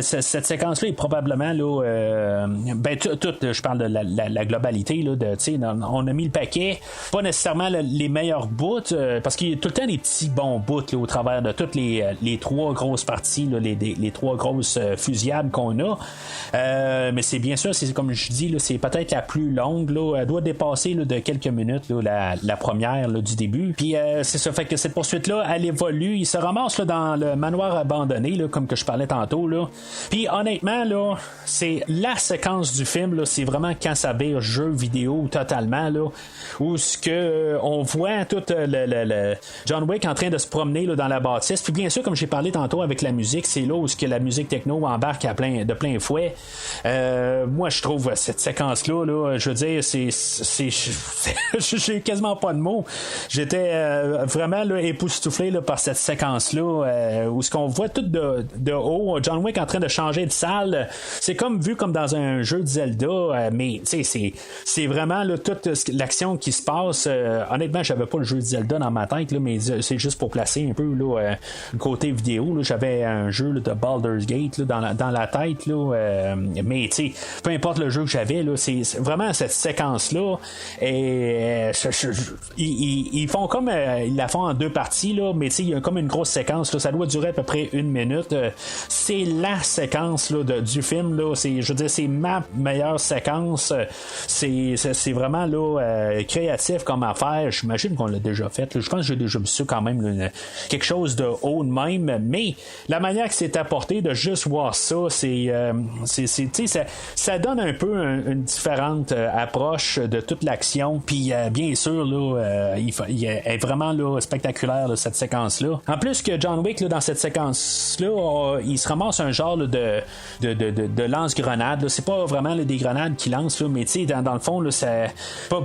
Cette séquence-là est probablement là, je parle de la globalité là, on a mis le paquet, pas nécessairement les meilleurs bouts, parce qu'il y a tout le temps des petits bons bouts là, au travers de toutes les trois grosses parties, là, les trois grosses fusillades qu'on a. Mais c'est bien sûr, c'est comme je dis, là, c'est peut-être la plus longue. Là, elle doit dépasser là, de quelques minutes là, la première là, du début. Puis c'est ça, fait que cette poursuite-là, elle évolue. Il se ramasse là, dans le manoir abandonné, là, comme que je parlais tantôt. Là. Puis honnêtement, là, c'est la séquence du film, là, c'est vraiment quand ça vire jeu vidéo totalement, là, où ce que on voit tout le John Wick en train de se promener là, dans la bâtisse. Puis bien sûr, comme j'ai parlé tantôt avec la musique, c'est là où ce que la musique techno embarque de plein fouet. Moi, je trouve cette séquence-là, là, je veux dire, j'ai quasiment pas de mots. J'étais vraiment là, époustouflé là, par cette séquence-là, où ce qu'on voit tout de haut, John Wick en train de changer de salle. C'est comme vu comme dans un jeu de Zelda, mais c'est vraiment là, toute l'action qui se passe. Honnêtement, j'avais pas le jeu de Zelda dans ma tête, là, mais c'est juste pour placer un peu là, le côté vidéo. Là, j'avais un jeu là, de Baldur's Gate là, dans la tête, là, mais peu importe le jeu que j'avais, fait, là, c'est vraiment cette séquence-là. Et ils font comme ils la font en 2 parties, là, mais il y a comme une grosse séquence. Là, ça doit durer à peu près 1 minute. C'est la séquence là, du film. Là, je veux dire, c'est ma meilleure séquence. C'est vraiment là, créatif comme affaire. J'imagine qu'on l'a déjà fait. Là. Je pense que j'ai déjà vu ça quand même. Là, quelque chose de haut de même. Mais la manière que c'est apporté de juste voir ça, ça donne un peu une différente approche de toute l'action. Puis bien sûr, là, il est vraiment là, spectaculaire là, cette séquence-là. En plus que John Wick là, dans cette séquence-là, il se ramasse un genre là, de lance-grenade. Là. C'est pas vraiment là, des grenades qu'il lance, là, mais dans le fond, là,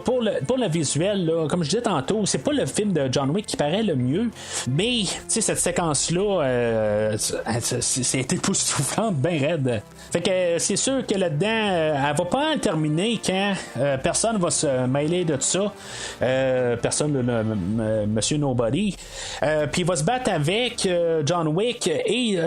pour le visuel, là, comme je disais tantôt, c'est pas le film de John Wick qui paraît le mieux, mais cette séquence-là, c'est époustouflante, bien raide. Fait que c'est sûr que là-dedans, elle va pas terminer quand personne va se mêler de ça. Personne, Monsieur Nobody. Puis il va se battre avec John Wick et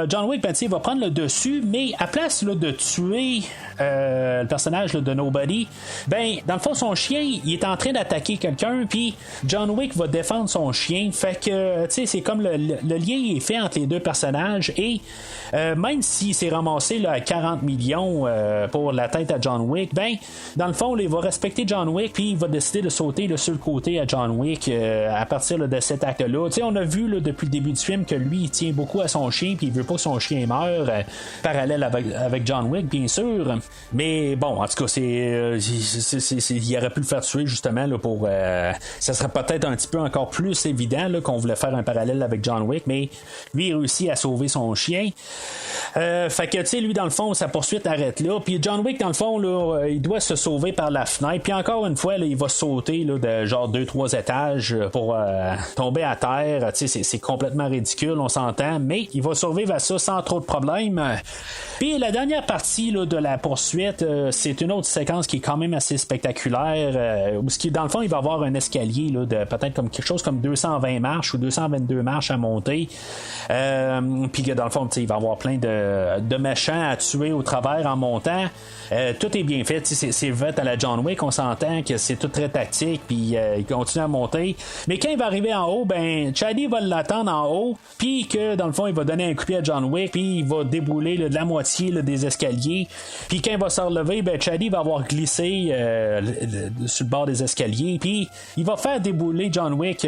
John Wick, il va prendre le dessus, mais à place là, de tuer le personnage là, de Nobody, dans le fond, son chien, il est en train d'attaquer quelqu'un, puis John Wick va défendre son chien. Fait que, c'est comme le lien est fait entre les deux personnages et même s'il s'est ramassé là, à 40 millions pour la tête à John Wick, dans le fond, là, il va respecter John Wick, puis il va décider de sauter là, sur le côté à John Wick à partir là, de cet acte-là. On a vu là, depuis le début du film que lui, il tient beaucoup à son chien, puis il veut pas que son chien meure, parallèle avec John Wick, bien sûr. Mais bon, en tout cas, il aurait pu le faire tuer justement là, pour. Ça serait peut-être un petit peu encore plus évident là, qu'on voulait faire un parallèle avec John Wick, mais lui, il réussit à sauver son chien. Fait que, tu sais, lui, dans le fond, sa poursuite arrête là. Puis John Wick, dans le fond, là, il doit se sauver par la fenêtre. Puis encore une fois, là, il va sauter là, de genre 2-3 étages pour tomber à terre. Tu sais, c'est complètement ridicule, on s'entend, mais il va survivre à ça sans trop de problèmes. Puis la dernière partie là, de la poursuite, c'est une autre séquence qui est quand même assez spectaculaire. Où dans le fond, il va avoir un escalier là, de peut-être comme quelque chose comme 220 marches ou 222 marches à monter. Puis dans le fond, il va y avoir plein de méchants à tuer au travers en montant. Tout est bien fait, c'est fait à la John Wick, on s'entend que c'est tout très tactique, puis il continue à monter. Mais quand il va arriver en haut, Chaddy va l'attendre en haut, puis que dans le fond, il va donner un coup de pied à John Wick, puis il va débouler là, de la moitié là, des escaliers. Puis quand il va se relever, Chaddy va avoir glissé sur le bord des escaliers, puis il va faire débouler John Wick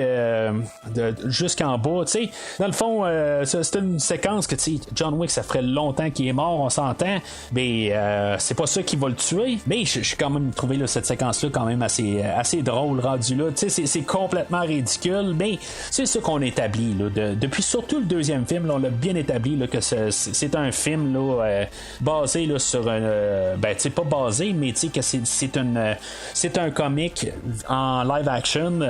jusqu'en bas. T'sais. Dans le fond, c'est une séquence que John Wick, ça ferait longtemps qu'il est mort, on s'entend, mais c'est pas ça qui va le tuer. Mais j'ai quand même trouvé là, cette séquence-là quand même assez drôle rendu là. C'est complètement ridicule, mais c'est ce qu'on établit là, depuis surtout le deuxième film, là, on l'a bien établi là, que c'est un film là, basé là, sur un pas basé, mais que c'est un comic en live action,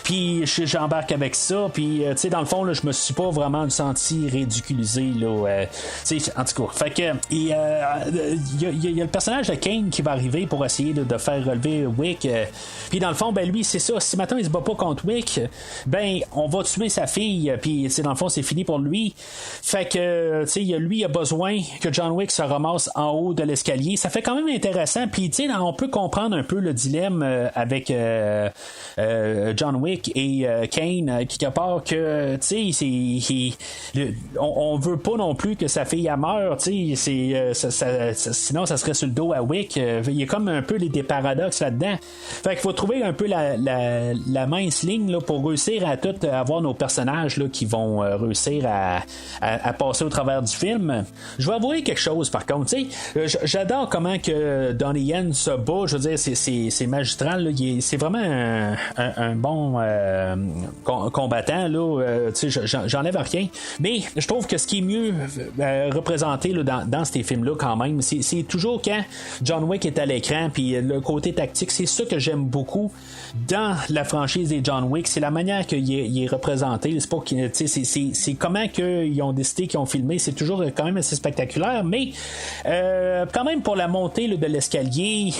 puis j'embarque avec ça, puis dans le fond là, je me suis pas vraiment senti ridiculisé là, en tout cas, fait que il y a le personnage de Kane qui va arriver pour essayer de faire relever Wick, puis dans le fond lui c'est ça, si maintenant il se bat pas contre Wick, on va tuer sa fille, puis dans le fond c'est fini pour lui. Fait que lui il a besoin que John Wick se ramasse en haut de l'escalier. Ça fait quand même intéressant, puis on peut comprendre un peu le dilemme avec John Wick et Kane quelque part, que on veut pas non plus que sa fille meure, sinon ça serait sur le dos à Wick. Il y a comme un peu des paradoxes là-dedans. Fait qu'il faut trouver un peu la mince ligne là, pour réussir à tout avoir nos personnages là, qui vont réussir à passer au travers du film. Je vais avouer quelque chose par contre, j'adore comment que Donnie Yen se bat. Je veux dire, c'est magistral là. C'est vraiment un bon combattant là. J'enlève rien, mais je trouve que ce qui est mieux représenté là, dans ces films-là quand même, c'est toujours quand John Wick est à l'écran, puis le côté tactique, c'est ça que j'aime beaucoup dans la franchise des John Wick, c'est la manière qu'il est représenté. C'est pas c'est comment qu'ils ont décidé qu'ils ont filmé, c'est toujours quand même assez spectaculaire, mais quand même pour la montée là, de l'escalier,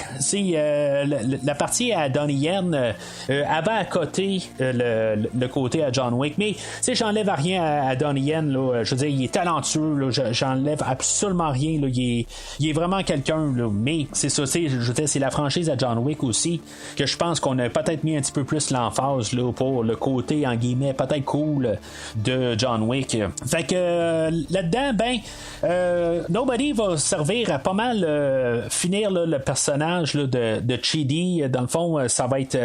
la partie à Donnie Yen avait à côté le côté à John Wick, mais j'enlève rien à Donnie Yen là, je veux dire, il est talentueux là, j'enlève absolument rien là, il est vraiment quelqu'un là, mais c'est ça, c'est la franchise à John Wick aussi, que je pense qu'on a peut-être mis un petit peu plus l'emphase là, pour le côté, en guillemets, peut-être cool de John Wick. Fait que là-dedans, Nobody va servir à pas mal finir là, le personnage là, de Chidi. Dans le fond, ça va être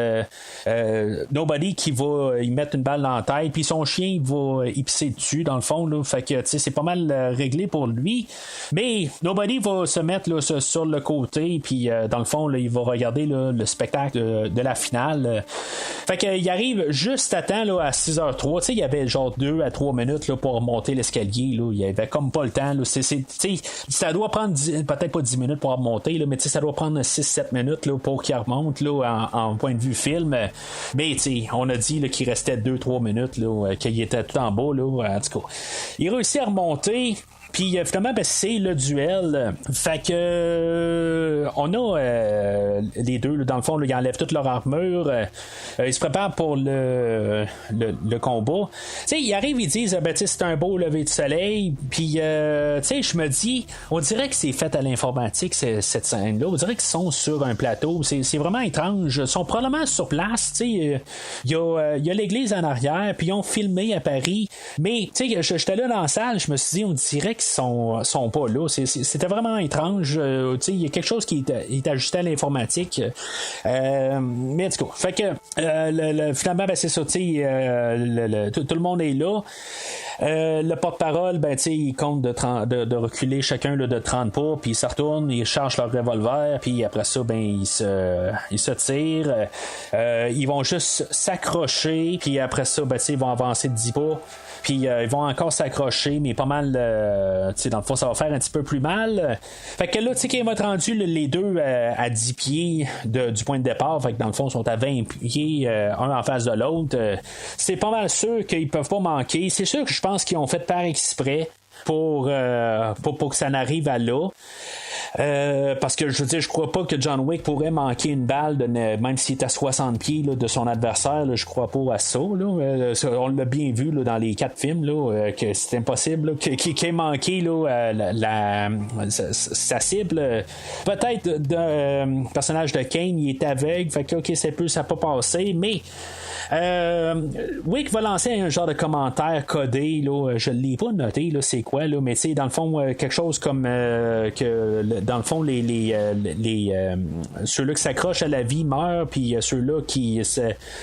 Nobody qui va y mettre une balle dans la tête, puis son chien il va y pisser dessus, dans le fond. Là. Fait que c'est pas mal réglé pour lui. Mais Nobody va se mettre là, sur le côté, puis dans le fond, là, il va regarder là, le spectacle de la finale. Fait qu'il arrive juste à temps là, à 6h03. Il y avait genre 2 à 3 minutes là, pour monter l'escalier. Là. Il y avait comme pas le temps. Là. Ça doit prendre peut-être pas 10 minutes pour remonter, là, mais ça doit prendre 6-7 minutes là, pour qu'il remonte là, en point de vue film. Mais on a dit là, qu'il restait 2-3 minutes, là, qu'il était tout en bas. Là, en tout cas, il réussit à remonter. Puis finalement, c'est le duel. Fait que on a les deux, là, dans le fond, là, ils enlèvent toute leur armure. Ils se préparent pour le combat. T'sais, ils arrivent, ils disent c'est un beau lever de soleil. Puis je me dis, on dirait que c'est fait à l'informatique, cette scène-là. On dirait qu'ils sont sur un plateau. C'est vraiment étrange. Ils sont probablement sur place. Il y a l'église en arrière, puis ils ont filmé à Paris. Mais j'étais là dans la salle, je me suis dit, on dirait qu'ils sont pas là. C'était vraiment étrange. Il y a quelque chose qui est ajusté à l'informatique. Mais en tout cas, fait que finalement, c'est ça. Tout le monde est là. Le porte-parole, il compte de reculer chacun là, de 30 pas, puis ils se retournent, ils chargent leur revolver, puis après ça, ils se tirent. Ils vont juste s'accrocher, puis après ça, ils vont avancer de 10 pas. Puis ils vont encore s'accrocher, mais pas mal, dans le fond, ça va faire un petit peu plus mal. Fait que là, quand ils vont être rendus les deux à 10 pieds du point de départ, fait que dans le fond, ils sont à 20 pieds, un en face de l'autre, c'est pas mal sûr qu'ils peuvent pas manquer. C'est sûr que je pense qu'ils ont fait par exprès pour que ça n'arrive à là. Parce que je crois pas que John Wick pourrait manquer une balle même s'il est à 60 pieds là, de son adversaire. Là, je crois pas à ça. Là. On l'a bien vu là, dans les 4 films là, que c'est impossible là, qu'il ait manqué là, sa cible. Peut-être le personnage de Kane il est aveugle, fait que ça n'a pas passé, mais Wick va lancer un genre de commentaire codé là, je ne l'ai pas noté là, c'est quoi là, mais dans le fond quelque chose comme que dans le fond ceux-là qui s'accrochent à la vie meurent, puis ceux-là qui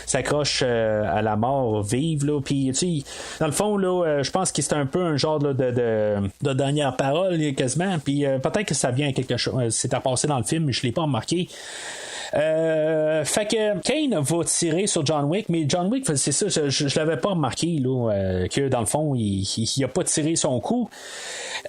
s'accrochent à la mort vivent là, puis dans le fond là, je pense que c'est un peu un genre là, de dernière parole quasiment, puis peut-être que ça vient à quelque chose, c'est à passer dans le film, mais je l'ai pas remarqué. Fait que Kane va tirer sur John Wick, mais John Wick, c'est ça, je l'avais pas remarqué là, que dans le fond il a pas tiré son coup.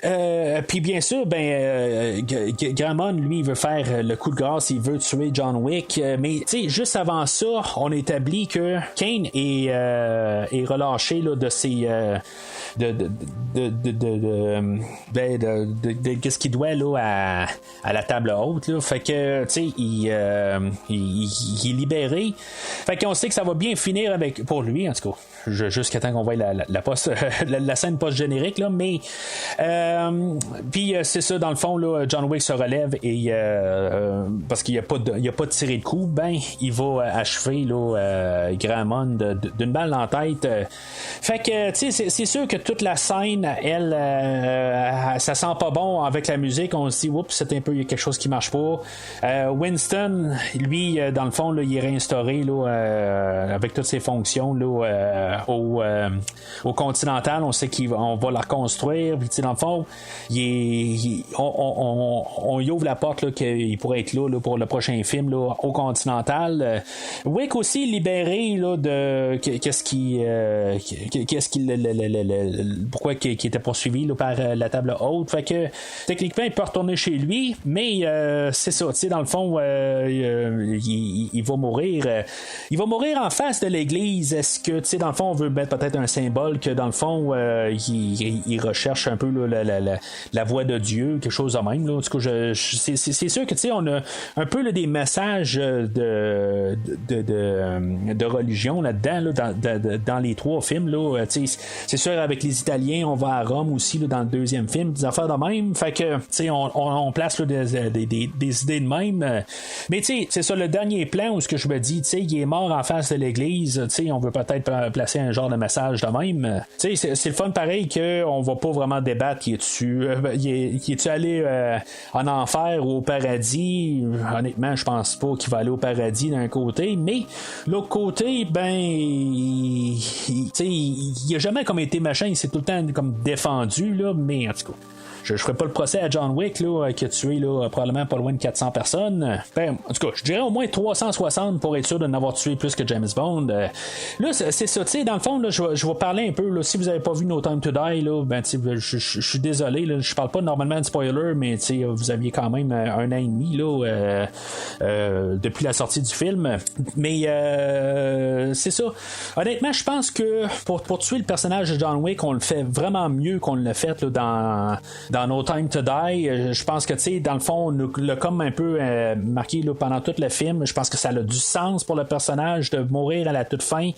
Puis bien sûr, Gramon, lui, il veut faire le coup de grâce, il veut tuer John Wick, mais juste avant ça, on établit que Kane est relâché là, de ses qu'est-ce qu'il doit là à la table haute là. Fait que il est libéré. Fait qu'on sait que ça va bien finir pour lui en tout cas. Jusqu'à temps qu'on voit la scène post-générique là, mais puis c'est ça dans le fond là, John Wick se relève et parce qu'il n'y a pas tiré de coup, il va achever là, Gramon d'une balle dans la tête. Fait que c'est sûr que toute la scène elle ça sent pas bon avec la musique, on se dit oups, c'est un peu quelque chose qui marche pas. Winston lui dans le fond là, il est réinstauré là, avec toutes ses fonctions là, au Continental, on sait qu'on va la reconstruire, puis dans le fond on y ouvre la porte là, qu'il pourrait être là pour le prochain film là, au Continental. Wick aussi libéré là, de pourquoi qu'il était poursuivi là, par la table haute, fait que techniquement il peut retourner chez lui, mais c'est ça, dans le fond il va mourir en face de l'église. Est-ce que dans le fond on veut mettre peut-être un symbole que dans le fond il recherche un peu là, la voix de Dieu, quelque chose de même. Là. En tout cas, c'est sûr que on a un peu là, des messages de religion là-dedans, là, dans les 3 films. Là, c'est sûr, avec les Italiens, on va à Rome aussi là, dans le 2e film, des affaires de même. Fait que on place là, des idées de même. Mais c'est ça, le dernier plan où ce que je me dis, il est mort en face de l'église, on veut peut-être placer un genre de message de même. C'est le fun pareil qu'on va pas vraiment débattre qui est-tu allé en enfer ou au paradis. Honnêtement, je pense pas qu'il va aller au paradis d'un côté, mais l'autre côté, ben il a jamais comme été machin, il s'est tout le temps comme défendu là, mais en tout cas je ferai pas le procès à John Wick là, qui a tué là, probablement pas loin de 400 personnes. Ben, en tout cas, je dirais au moins 360 pour être sûr de n'avoir tué plus que James Bond. Là, c'est ça, tu sais, dans le fond, là, je vais parler un peu. Là, si vous avez pas vu No Time to Die, là, ben, je suis désolé. Là, je parle pas normalement de spoiler, mais vous aviez quand même 1 an et demi là, depuis la sortie du film. Mais c'est ça. Honnêtement, je pense que pour tuer le personnage de John Wick, on le fait vraiment mieux qu'on l'a fait là, dans No Time to Die. Je pense que, tu sais, dans le fond, on l'a comme un peu marqué là, pendant tout le film. Je pense que ça a du sens pour le personnage de mourir à la toute fin.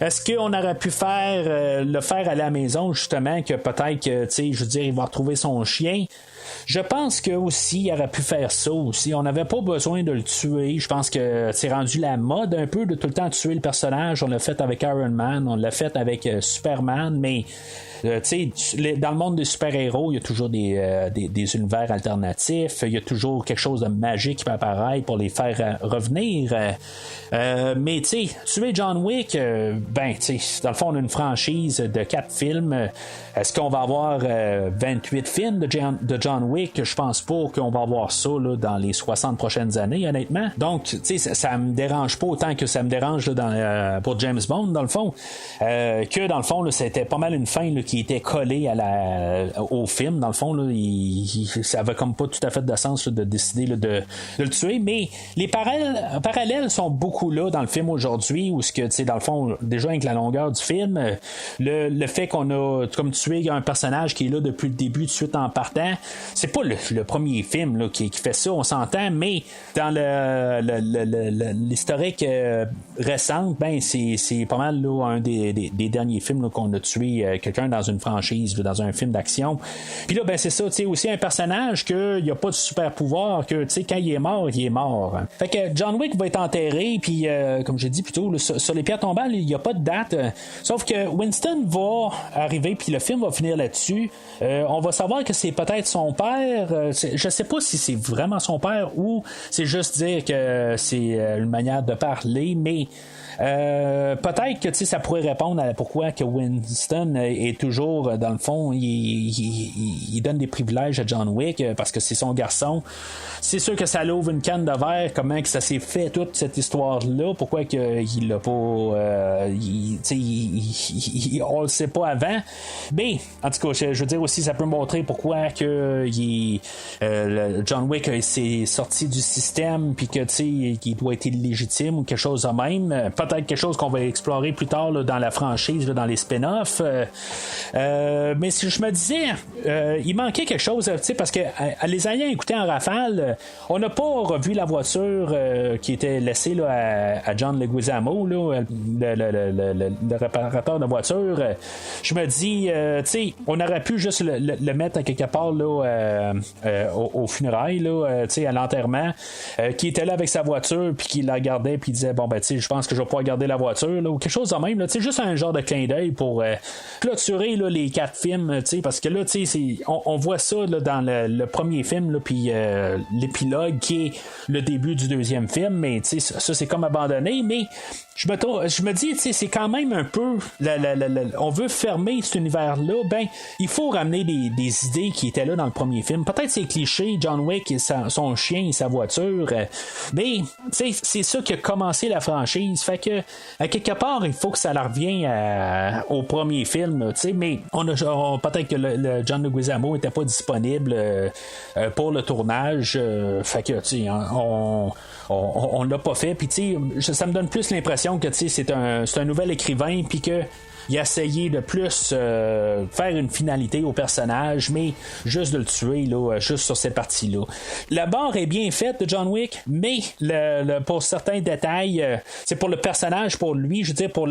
Est-ce qu'on aurait pu le faire à la maison, justement, que peut-être que, tu sais, je veux dire, il va retrouver son chien? Je pense que aussi il aurait pu faire ça aussi. On n'avait pas besoin de le tuer. Je pense que c'est rendu la mode un peu de tout le temps tuer le personnage. On l'a fait avec Iron Man, on l'a fait avec Superman, mais dans le monde des super-héros, il y a toujours des univers alternatifs, il y a toujours quelque chose de magique qui peut apparaître pour les faire revenir. Mais tu sais, tuer John Wick, ben, tu sais, dans le fond, on a une franchise de 4 films. Est-ce qu'on va avoir 28 films de John Wick? Je pense pas qu'on va avoir ça là, dans les 60 prochaines années, honnêtement. Donc, tu sais, ça me dérange pas autant que ça me dérange là, pour James Bond, dans le fond. Que dans le fond, là, c'était pas mal une fin là, qui était collée au film. Dans le fond, là, ça avait comme pas tout à fait de sens là, de décider là, de le tuer. Mais les parallèles sont beaucoup là dans le film aujourd'hui, où ce que, tu sais, dans le fond, déjà avec la longueur du film, le fait qu'on a comme tué un personnage qui est là depuis le début de suite en partant, c'est pas le premier film là, qui fait ça, on s'entend, mais dans l'historique récente, ben c'est pas mal là, un des derniers films là, qu'on a tué quelqu'un dans une franchise, là, dans un film d'action. Puis là, ben c'est ça, tu sais, aussi un personnage qu'il n'y a pas de super pouvoir, que tu sais, quand il est mort, il est mort. Fait que John Wick va être enterré, puis comme j'ai dit plus tôt, là, sur les pierres tombales, il n'y a pas de date. Sauf que Winston va arriver, puis le film va finir là-dessus. On va savoir que c'est peut-être son père. Je sais pas si c'est vraiment son père ou c'est juste dire que c'est une manière de parler, mais peut-être que ça pourrait répondre à pourquoi que Winston est toujours, dans le fond, il donne des privilèges à John Wick parce que c'est son garçon. C'est sûr que ça l'ouvre une canne de verre, comment que ça s'est fait toute cette histoire-là, pourquoi qu'il l'a pas on le sait pas avant. Mais en tout cas, je veux dire aussi, ça peut montrer pourquoi que John Wick s'est sorti du système puis que qu'il doit être illégitime ou quelque chose de même. Peut-être quelque chose qu'on va explorer plus tard là, dans la franchise, là, dans les spin-offs. Mais si je me disais, il manquait quelque chose, parce que les ayant écoutés en rafale, on n'a pas revu la voiture qui était laissée là, à John Leguizamo, là, le réparateur de voiture. Je me dis, on aurait pu juste le mettre à quelque part là, au funérailles, là, à l'enterrement, qui était là avec sa voiture, puis qui la regardait, puis il disait, bon, ben, je pense que je vais pouvoir garder la voiture, là, ou quelque chose de même, là, juste un genre de clin d'œil pour clôturer là, les 4 films, parce que là, on voit ça là, dans le premier film, puis l'épilogue qui est le début du deuxième film, mais ça c'est comme abandonné, mais je me dis, c'est quand même un peu on veut fermer cet univers-là, ben il faut ramener des idées qui étaient là dans le premier film. Peut-être c'est cliché, John Wick et son chien et sa voiture, mais c'est ça qui a commencé la franchise, fait que à quelque part il faut que ça la revienne au premier film, mais peut-être que le John Leguizamo était pas disponible pour le tournage, fait que on l'a pas fait, puis ça me donne plus l'impression que c'est un nouvel écrivain, puis que il a essayé de plus faire une finalité au personnage, mais juste de le tuer là, juste sur cette partie-là. La barre est bien faite de John Wick, mais pour certains détails, c'est pour le personnage, pour lui, je veux dire, pour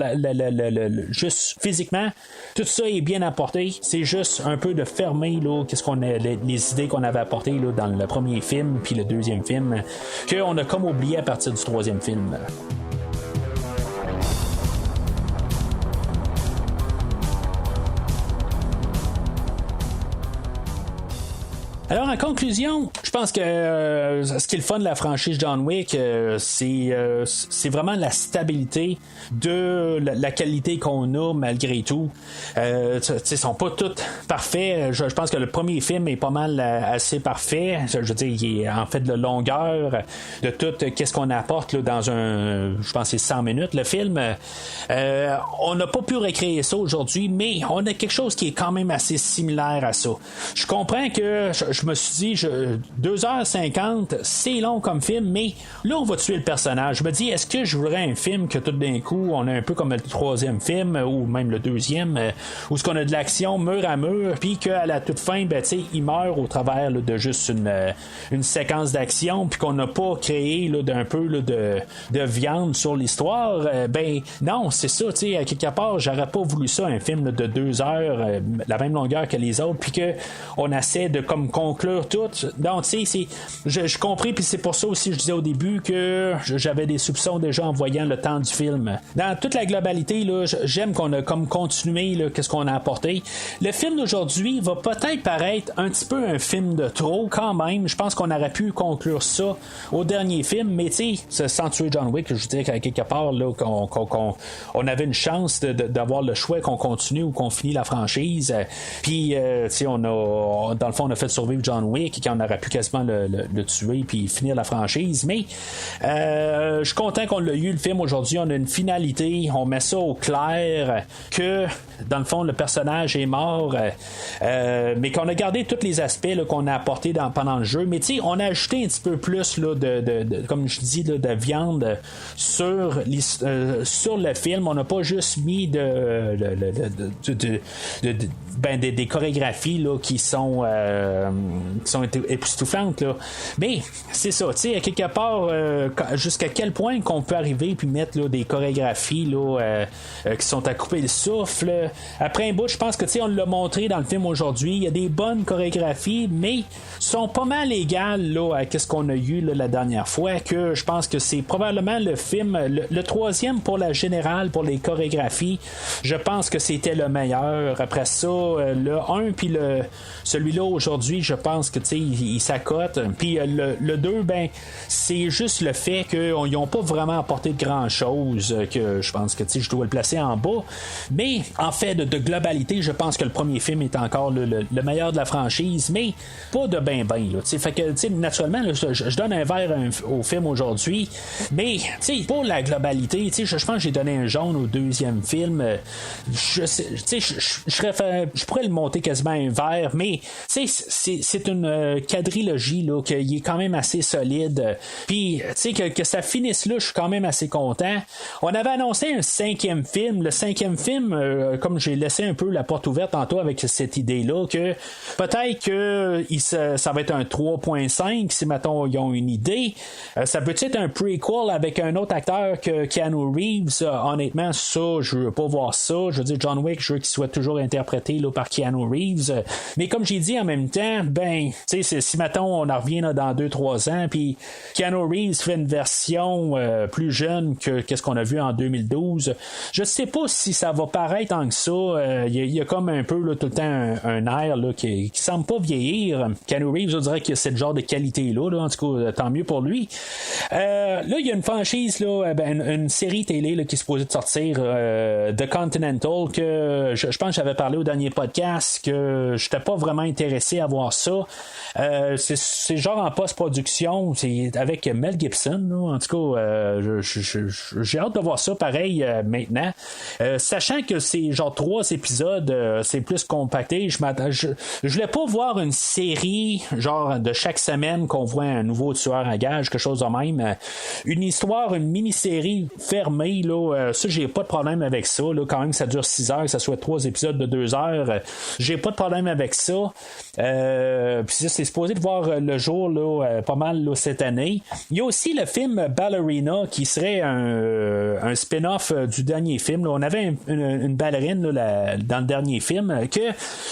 juste physiquement, tout ça est bien apporté. C'est juste un peu de fermer là, qu'est-ce qu'on a, les idées qu'on avait apportées là, dans le premier film puis le deuxième film, qu'on a comme oublié à partir du troisième film. Alors, en conclusion, je pense que ce qui est le fun de la franchise John Wick, c'est vraiment la stabilité de la qualité qu'on a malgré tout. Ils sont pas tous parfaits. Je pense que le premier film est pas mal assez parfait. Je veux dire, il est en fait de longueur, de tout qu'est-ce qu'on apporte là, dans je pense que c'est 100 minutes le film. On n'a pas pu recréer ça aujourd'hui, mais on a quelque chose qui est quand même assez similaire à ça. Je comprends que je me suis dit 2h50 c'est long comme film, mais là on va tuer le personnage. Je me dis, est-ce que je voudrais un film que tout d'un coup on a un peu comme le troisième film ou même le deuxième où ce qu'on a de l'action mur à mur, puis qu'à la toute fin il meurt au travers là, de juste une séquence d'action, puis qu'on n'a pas créé là, d'un peu là, de viande sur l'histoire. Non, c'est ça, à quelque part j'aurais pas voulu ça, un film là, de 2 heures, la même longueur que les autres, puis qu'on essaie de comme conclure tout. Donc, tu sais, je compris, puis c'est pour ça aussi, je disais au début que j'avais des soupçons déjà en voyant le temps du film. Dans toute la globalité, là, j'aime qu'on a comme continué, là, qu'est-ce qu'on a apporté. Le film d'aujourd'hui va peut-être paraître un petit peu un film de trop, quand même. Je pense qu'on aurait pu conclure ça au dernier film, mais tu sais, sans tuer John Wick, je dis qu'à quelque part, là, on avait une chance d'avoir le choix qu'on continue ou qu'on finit la franchise. Puis, tu sais, dans le fond, on a fait survivre John Wick, quand on aurait pu quasiment le tuer puis finir la franchise, mais je suis content qu'on l'a eu le film aujourd'hui. On a une finalité, on met ça au clair que dans le fond le personnage est mort, mais qu'on a gardé tous les aspects là, qu'on a apportés pendant le jeu, mais tu sais, on a ajouté un petit peu plus là, de comme je dis là, de viande sur le film. On n'a pas juste mis des chorégraphies là, qui sont époustouflantes là. Mais c'est ça, tu sais, à quelque part jusqu'à quel point qu'on peut arriver puis mettre là, des chorégraphies là, qui sont à couper le souffle. Après un bout, je pense que tu sais, on l'a montré dans le film aujourd'hui, il y a des bonnes chorégraphies, mais sont pas mal égales là, à ce qu'on a eu là, la dernière fois, que je pense que c'est probablement le film le troisième pour la générale, pour les chorégraphies. Je pense que c'était le meilleur. Après ça, le 1 puis celui-là aujourd'hui, je pense que tu sais, il s'accote. Puis le 2, c'est juste le fait qu'ils n'ont pas vraiment apporté de grand-chose, que je pense que tu sais, je dois le placer en bas. Mais en fait, de globalité, je pense que le premier film est encore le meilleur de la franchise, mais pas de ben. Fait que, tu sais, naturellement, là, je donne un vert au film aujourd'hui, mais tu sais, pour la globalité, tu sais, je pense que j'ai donné un jaune au deuxième film. Je pourrais le monter quasiment un vert, mais tu sais, c'est une quadrilogie là, qui est quand même assez solide. Puis, tu sais, que ça finisse là, je suis quand même assez content. On avait annoncé un 5e film. Le 5e film, comme j'ai laissé un peu la porte ouverte tantôt avec cette idée-là, que peut-être que ça va être un 3.5 si, mettons, ils ont une idée. Ça peut être un prequel avec un autre acteur que Keanu Reeves. Honnêtement, ça, je veux pas voir ça. Je veux dire, John Wick, je veux qu'il soit toujours interprété là, par Keanu Reeves. Mais comme j'ai dit en même temps, tu sais, si, mettons, on en revient là, dans 2-3 ans, puis Keanu Reeves fait une version plus jeune que qu'est-ce qu'on a vu en 2012, je sais pas si ça va paraître tant que ça. Il y a comme un peu là, tout le temps un air là, qui semble pas vieillir. Keanu Reeves, je dirais que c'est le genre de qualité-là, en tout cas, tant mieux pour lui. Là, il y a une franchise, là, une série télé là, qui est supposée de sortir, The Continental, que je pense que j'avais parlé au dernier podcast, que j'étais pas vraiment intéressé à voir ça. c'est genre en post-production, c'est avec Mel Gibson, là. En tout cas, j'ai hâte de voir ça pareil maintenant. Sachant que c'est genre 3 épisodes, c'est plus compacté, je voulais pas voir une série genre de chaque semaine qu'on voit un nouveau tueur à gage, quelque chose de même. Une histoire, une mini-série fermée, là, ça j'ai pas de problème avec ça, là, quand même ça dure 6 heures, que ça soit 3 épisodes de 2 heures, j'ai pas de problème avec ça. Puis c'est supposé de voir le jour là, pas mal là, cette année. Il y a aussi le film Ballerina qui serait un spin-off du dernier film, là. On avait une ballerine là, dans le dernier film que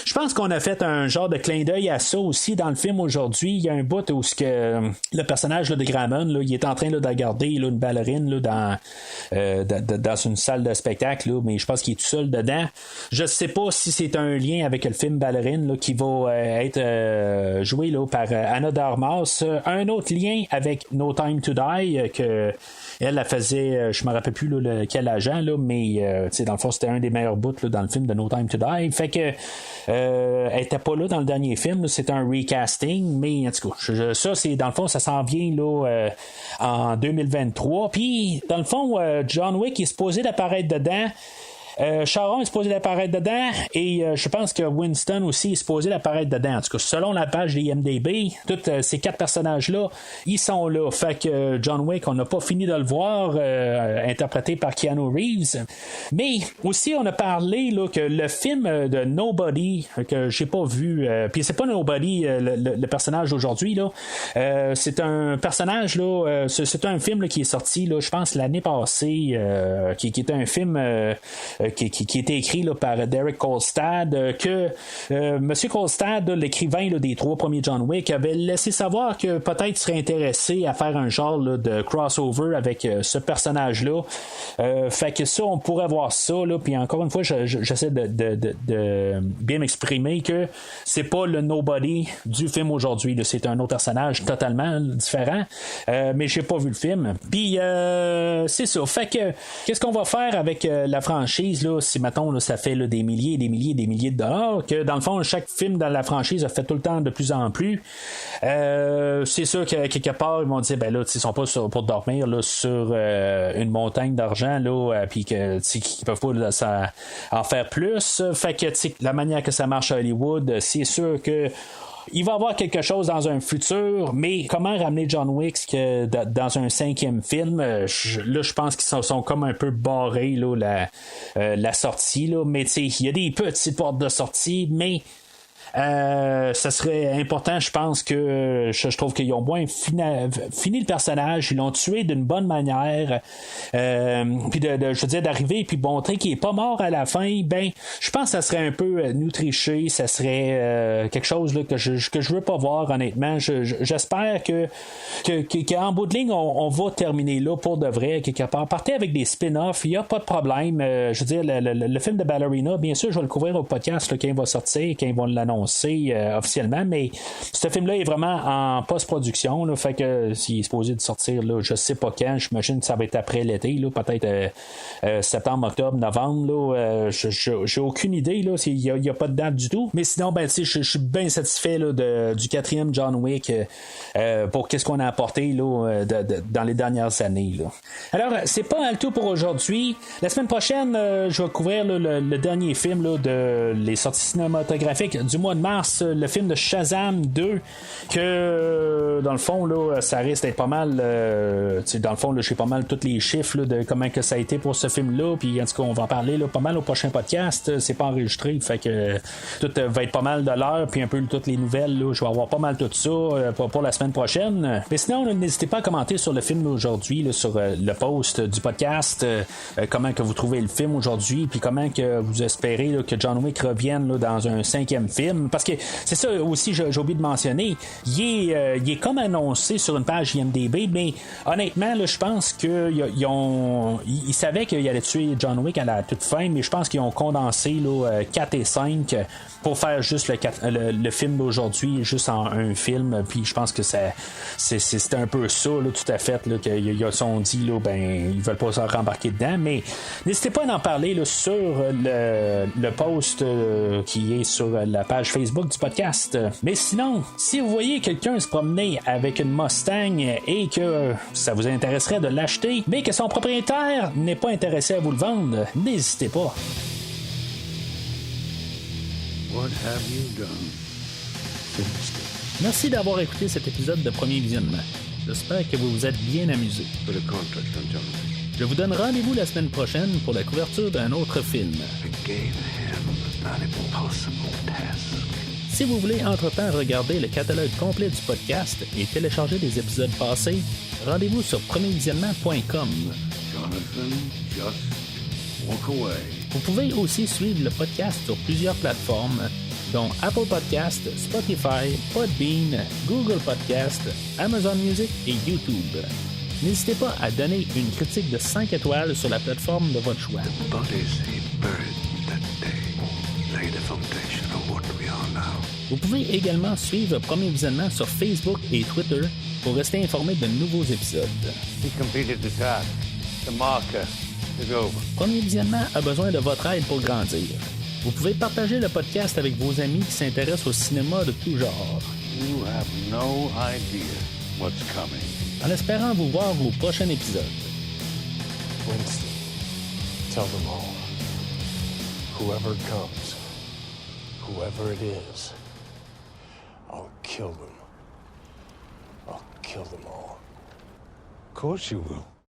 je pense qu'on a fait un genre de clin d'œil à ça aussi dans le film aujourd'hui. Il y a un bout où le personnage là, de Grammon là, il est en train là, de regarder là, une ballerine là, dans une salle de spectacle là, mais je pense qu'il est tout seul dedans. Je sais pas si c'est un lien avec le film Ballerine là, qui va être joué là, par Anna de Armas. Un autre lien avec No Time to Die que elle faisait, je me rappelle plus là, quel agent là, mais dans le fond c'était un des meilleurs bouts là, dans le film de No Time to Die. Fait que elle était pas là dans le dernier film, là, c'est un recasting, mais en tout cas ça c'est dans le fond ça s'en vient là en 2023. Puis dans le fond John Wick est supposé d'apparaître dedans. Sharon est supposé d'apparaître dedans et je pense que Winston aussi est supposé d'apparaître dedans. En tout cas, selon la page des IMDb, tous ces 4 personnages-là, ils sont là. Fait que John Wick, on n'a pas fini de le voir, interprété par Keanu Reeves. Mais aussi, on a parlé là, que le film de Nobody, que j'ai pas vu, puis c'est pas Nobody, le personnage d'aujourd'hui, là. C'est un personnage, là, c'est un film là, qui est sorti, là, je pense, l'année passée, qui était un film qui était écrit là, par Derek Kolstad, que M. Kolstad, l'écrivain là, des 3 premiers John Wick, avait laissé savoir que peut-être serait intéressé à faire un genre là, de crossover avec ce personnage-là. Fait que ça, on pourrait voir ça. Puis encore une fois, j'essaie de bien m'exprimer que c'est pas le Nobody du film aujourd'hui. Là. C'est un autre personnage totalement différent. Mais j'ai pas vu le film. Puis c'est ça. Fait que qu'est-ce qu'on va faire avec la franchise? Là, si mettons là, ça fait là, des milliers de dollars, que dans le fond chaque film dans la franchise a fait tout le temps de plus en plus, c'est sûr que quelque part ils vont dire ben là ils sont pas pour dormir là, sur une montagne d'argent là, puis que qu'ils peuvent pas là, ça, en faire plus. Fait que la manière que ça marche à Hollywood, c'est sûr que il va y avoir quelque chose dans un futur, mais comment ramener John Wick dans un 5e film? Là, je pense qu'ils sont comme un peu barrés là, la sortie, là. Mais il y a des petites portes de sortie, mais ça serait important, je pense que je trouve qu'ils ont moins fini le personnage, ils l'ont tué d'une bonne manière, puis je veux dire d'arriver puis montrer qu'il est pas mort à la fin, ben je pense que ça serait un peu nous tricher, ça serait quelque chose là, que je veux pas voir honnêtement. J'espère qu'en bout de ligne on va terminer là pour de vrai quelque part. Partez avec des spin-offs, il n'y a pas de problème. Je veux dire le film de Ballerina, bien sûr je vais le couvrir au podcast là, quand il va sortir, quand ils vont l'annoncer officiellement, mais ce film-là est vraiment en post-production, là, fait que s'il est supposé de sortir là, je sais pas quand, j'imagine que ça va être après l'été, là, peut-être septembre, octobre, novembre, là, j'ai aucune idée, là, il n'y a pas de date du tout, mais sinon ben, je suis bien satisfait là, du 4e John Wick pour qu'est-ce qu'on a apporté là, dans les dernières années là. Alors c'est pas mal tout pour aujourd'hui. La semaine prochaine je vais couvrir là, le dernier film là, de les sorties cinématographiques du mois de mars, le film de Shazam 2, que dans le fond là, ça risque d'être pas mal dans le fond là, j'ai pas mal tous les chiffres là, de comment que ça a été pour ce film là, puis en tout cas on va en parler là, pas mal au prochain podcast. C'est pas enregistré, fait que tout va être pas mal de l'heure, puis un peu toutes les nouvelles là, je vais avoir pas mal tout ça pour la semaine prochaine. Mais sinon n'hésitez pas à commenter sur le film d'aujourd'hui là, sur le post du podcast, comment que vous trouvez le film aujourd'hui, puis comment que vous espérez là, que John Wick revienne là, dans un 5e film, parce que c'est ça aussi j'ai oublié de mentionner, il est comme annoncé sur une page IMDb, mais honnêtement là, je pense qu'ils savaient qu'il allait tuer John Wick à la toute fin, mais je pense qu'ils ont condensé là, 4 et 5 pour faire juste le film d'aujourd'hui juste en un film, puis je pense que c'est un peu ça là, tout à fait là, qu'ils ont dit là, ben ils veulent pas se rembarquer dedans, mais n'hésitez pas à en parler là, sur le post qui est sur la page page Facebook du podcast. Mais sinon, si vous voyez quelqu'un se promener avec une Mustang et que ça vous intéresserait de l'acheter, mais que son propriétaire n'est pas intéressé à vous le vendre, n'hésitez pas. What have you done? Merci d'avoir écouté cet épisode de Premier Visionnement. J'espère que vous vous êtes bien amusés. Put a contract on John Wick. Je vous donne rendez-vous la semaine prochaine pour la couverture d'un autre film. I gave him an impossible task. Si vous voulez entre-temps regarder le catalogue complet du podcast et télécharger des épisodes passés, rendez-vous sur premiervisionnement.com. Jonathan, just walk away. Vous pouvez aussi suivre le podcast sur plusieurs plateformes, dont Apple Podcast, Spotify, Podbean, Google Podcast, Amazon Music et YouTube. N'hésitez pas à donner une critique de 5 étoiles sur la plateforme de votre choix. The bodies he buried that day lay the foundation of what we are now. Vous pouvez également suivre Premier Visionnement sur Facebook et Twitter pour rester informé de nouveaux épisodes. He completed the task. The marker is over. Premier Visionnement a besoin de votre aide pour grandir. Vous pouvez partager le podcast avec vos amis qui s'intéressent au cinéma de tout genre. You have no idea what's coming. En espérant vous voir au prochain épisode. Winston, tell them all. Whoever comes, whoever it is, I'll kill them. I'll kill them all. Of course you will.